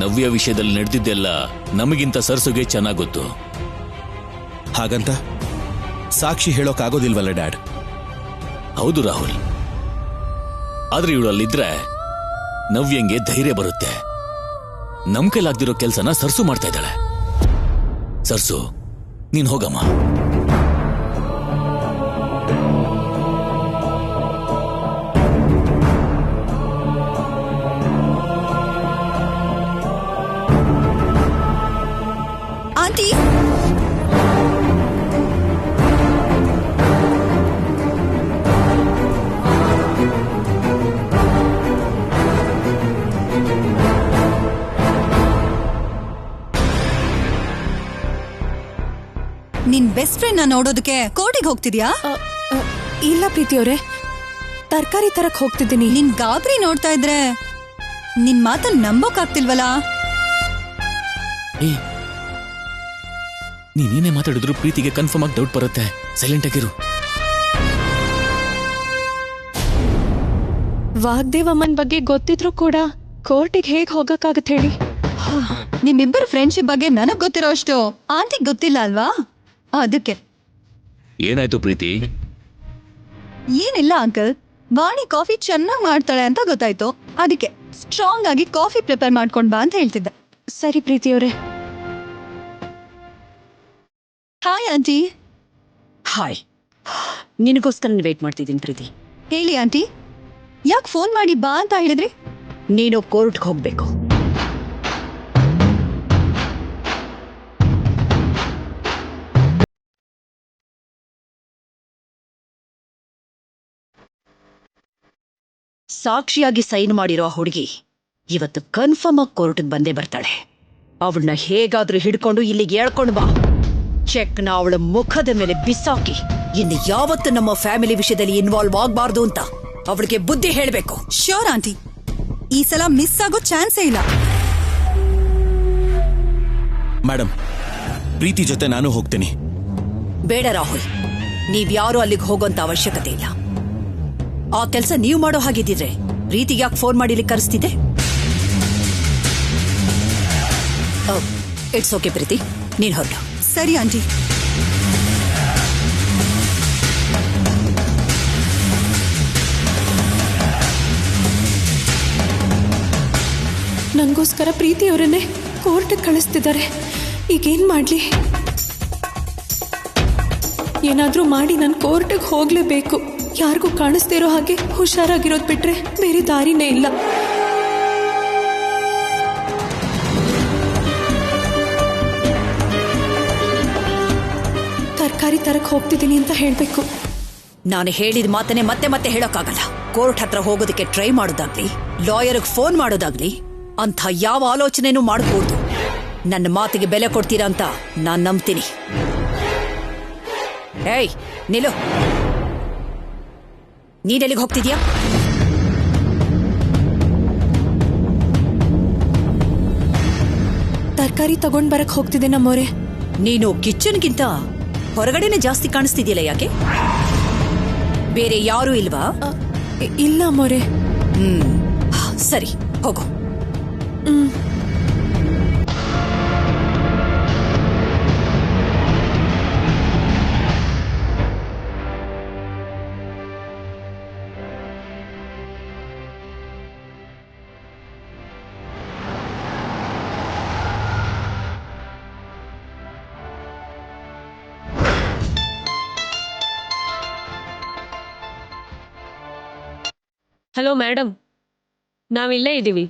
ನವ್ಯ ವಿಷಯದಲ್ಲಿ ನಡೆದಿದ್ದೆಲ್ಲ ನಮಗಿಂತ ಸರ್ಸುಗೆ ಚೆನ್ನಾಗ್ ಗೊತ್ತು. ಹಾಗಂತ ಸಾಕ್ಷಿ ಹೇಳೋಕ್ಕಾಗೋದಿಲ್ವಲ್ಲ ಡ್ಯಾಡ್? ಹೌದು ರಾಹುಲ್, ಆದ್ರೆ ಇವಳು ಅಲ್ಲಿದ್ರೆ ನವ್ಯಂಗೆ ಧೈರ್ಯ ಬರುತ್ತೆ. ನಮ್ ಕೈಲಾಗ್ದಿರೋ ಕೆಲ್ಸನ ಸರ್ಸು ಮಾಡ್ತಾ ಇದ್ದಾಳೆ. ಸರ್ಸು, ನೀನ್ ಹೋಗಮ್ಮ. ಆಂಟಿ, ನಿನ್ ಬೆಸ್ಟ್ ಫ್ರೆಂಡ್ ನೋಡೋದಕ್ಕೆ ಕೋರ್ಟಿಗೆ ಹೋಗ್ತಿದ್ಯಾ? ಇಲ್ಲ ಪ್ರೀತಿ ಅವರೇ, ತರಕಾರಿ ತರಕ್ ಹೋಗ್ತಿದ್ದೀನಿ. ನಿನ್ ಗಾಬರಿ ನೋಡ್ತಾ ಇದ್ರೆ ನಿನ್ ಮಾತನ್ನ ನಂಬೋಕ್ ಆಗ್ತಿಲ್ವಲ್ಲ? ನೀನೇನೇ ಮಾತಾಡಿದ್ರು ಪ್ರೀತಿಗೆ ಕನ್ಫರ್ಮ್ ಆಗಿ ಡೌಟ್ ಬರುತ್ತೆ. ಸೈಲೆಂಟ್ ಆಗಿರು. ವಾಗ್ದೇವಮ್ಮನ್ ಬಗ್ಗೆ ಗೊತ್ತಿದ್ರು ಕೂಡ ಕೋರ್ಟಿಗೆ ಹೇಗ್ ಹೋಗಕ್ಕಾಗತ್ತೆ ಹೇಳಿ? ನಿಮ್ಮಿಬ್ಬರು ಫ್ರೆಂಡ್ಶಿಪ್ ಬಗ್ಗೆ ನನಗ್ ಗೊತ್ತಿರೋ ಅಷ್ಟು ಆಂಟಿಗ್ ಗೊತ್ತಿಲ್ಲ ಅಲ್ವಾ? ಅದಕ್ಕೆ. ಏನಾಯ್ತು ಪ್ರೀತಿ? ಏನಿಲ್ಲ ಅಂಕಲ್, ವಾಣಿ ಕಾಫಿ ಚೆನ್ನಾಗಿ ಮಾಡ್ತಾಳೆ ಅಂತ ಗೊತ್ತಾಯ್ತು. ಅದಕ್ಕೆ ಸ್ಟ್ರಾಂಗ್ ಆಗಿ ಕಾಫಿ ಪ್ರಿಪೇರ್ ಮಾಡ್ಕೊಂಡ್ ಬಾ ಅಂತ ಹೇಳ್ತಿದ್ದೆ. ಸರಿ ಪ್ರೀತಿ ಅವರೇ. Hi aunty. ಹಾಯ್, ನಿನಗೋಸ್ಕರ ವೇಟ್ ಮಾಡ್ತಿದ್ದೀನಿ ಪ್ರೀತಿ. ಹೇಳಿ ಆಂಟಿ, ಯಾಕೆ ಫೋನ್ ಮಾಡಿ ಬಾ ಅಂತ ಹೇಳಿದ್ರಿ? ನೀನು ಕೋರ್ಟ್ಗೆ ಹೋಗ್ಬೇಕು. ಸಾಕ್ಷಿಯಾಗಿ ಸೈನ್ ಮಾಡಿರೋ ಹುಡುಗಿ ಇವತ್ತು ಕನ್ಫರ್ಮ್ ಆಗಿ ಕೋರ್ಟ್ಗೆ ಬಂದೇ ಬರ್ತಾಳೆ. ಅವಳನ್ನ ಹೇಗಾದ್ರೂ ಹಿಡ್ಕೊಂಡು ಇಲ್ಲಿಗೆ ಹೇಳ್ಕೊಂಡು ಬಾ. ಚೆಕ್ನ ಅವಳ ಮುಖದ ಮೇಲೆ ಬಿಸಾಕಿ ಇನ್ನು ಯಾವತ್ತು ನಮ್ಮ ಫ್ಯಾಮಿಲಿ ವಿಷಯದಲ್ಲಿ ಇನ್ವಾಲ್ವ್ ಆಗಬಾರ್ದು ಅಂತ ಅವಳಿಗೆ ಬುದ್ಧಿ ಹೇಳಬೇಕು. ಶ್ಯೂರ್ ಆಂಟಿ, ಈ ಸಲ ಮಿಸ್ ಆಗೋ ಚಾನ್ಸೇ ಇಲ್ಲ. ಮೇಡಮ್, ಪ್ರೀತಿ ಜೊತೆ ನಾನು ಹೋಗ್ತೀನಿ. ಬೇಡ ರಾಹುಲ್, ನೀವ್ಯಾರೂ ಅಲ್ಲಿಗೆ ಹೋಗೋಂತ ಅವಶ್ಯಕತೆ ಇಲ್ಲ. ಆ ಕೆಲಸ ನೀವು ಮಾಡೋ ಹಾಗಿದ್ದಿದ್ರೆ ಪ್ರೀತಿಗೆ ಯಾಕೆ ಫೋನ್ ಮಾಡಿ ಇಲ್ಲಿ ಕರೆಸ್ತಿದ್ದೆ? ಇಟ್ಸ್ ಓಕೆ ಪ್ರೀತಿ, ನೀನ್ ಹೊರಡು. ಸರಿ ಆಂಟಿ. ನನಗೋಸ್ಕರ ಪ್ರೀತಿ ಅವರನ್ನೇ ಕೋರ್ಟಿಗೆ ಕಳಿಸ್ತಿದ್ದಾರೆ. ಈಗೇನ್ ಮಾಡ್ಲಿ? ಏನಾದ್ರೂ ಮಾಡಿ ನಾನು ಕೋರ್ಟಿಗೆ ಹೋಗ್ಲೇಬೇಕು. ಯಾರಿಗೂ ಕಾಣಿಸ್ದೇ ಇರೋ ಹಾಗೆ ಹುಷಾರಾಗಿರೋದು ಬಿಟ್ರೆ ಬೇರೆ ದಾರಿನೇ ಇಲ್ಲ. ತರಕಾರಿ ತರಕ್ ಹೋಗ್ತಿದ್ದೀನಿ ಅಂತ ಹೇಳ್ಬೇಕು. ನಾನು ಹೇಳಿದ ಮಾತನ್ನೇ ಮತ್ತೆ ಮತ್ತೆ ಹೇಳೋಕ್ಕಾಗಲ್ಲ. ಕೋರ್ಟ್ ಹತ್ರ ಹೋಗೋದಕ್ಕೆ ಟ್ರೈ ಮಾಡೋದಾಗ್ಲಿ, ಲಾಯರ್ಗೆ ಫೋನ್ ಮಾಡೋದಾಗ್ಲಿ ಅಂಥ ಯಾವ ಆಲೋಚನೆನೂ ಮಾಡಬಹುದು. ನನ್ನ ಮಾತಿಗೆ ಬೆಲೆ ಕೊಡ್ತೀರಾ ಅಂತ ನಾನ್ ನಂಬ್ತೀನಿ. ಏಯ್ ನಿಲ್ಲು, ನೀನೆಲ್ಲಿಗೆ ಹೋಗ್ತಿದ್ಯಾ? ತರಕಾರಿ ತಗೊಂಡ್ ಬರಕ್ ಹೋಗ್ತಿದ್ದೆ ನಮ್ಮೋರೆ. ನೀನು ಕಿಚನ್ಗಿಂತ ಹೊರಗಡೆನೆ ಜಾಸ್ತಿ ಕಾಣಿಸ್ತಿದ್ಯಲ್ಲ, ಯಾಕೆ? ಬೇರೆ ಯಾರೂ ಇಲ್ವಾ? ಇಲ್ಲ ಅಮ್ಮೋರೆ. ಸರಿ, ಹೋಗು. ಹಲೋ ಮೇಡಮ್, ನಾವಿಲ್ಲೇ ಇದ್ದೀವಿ.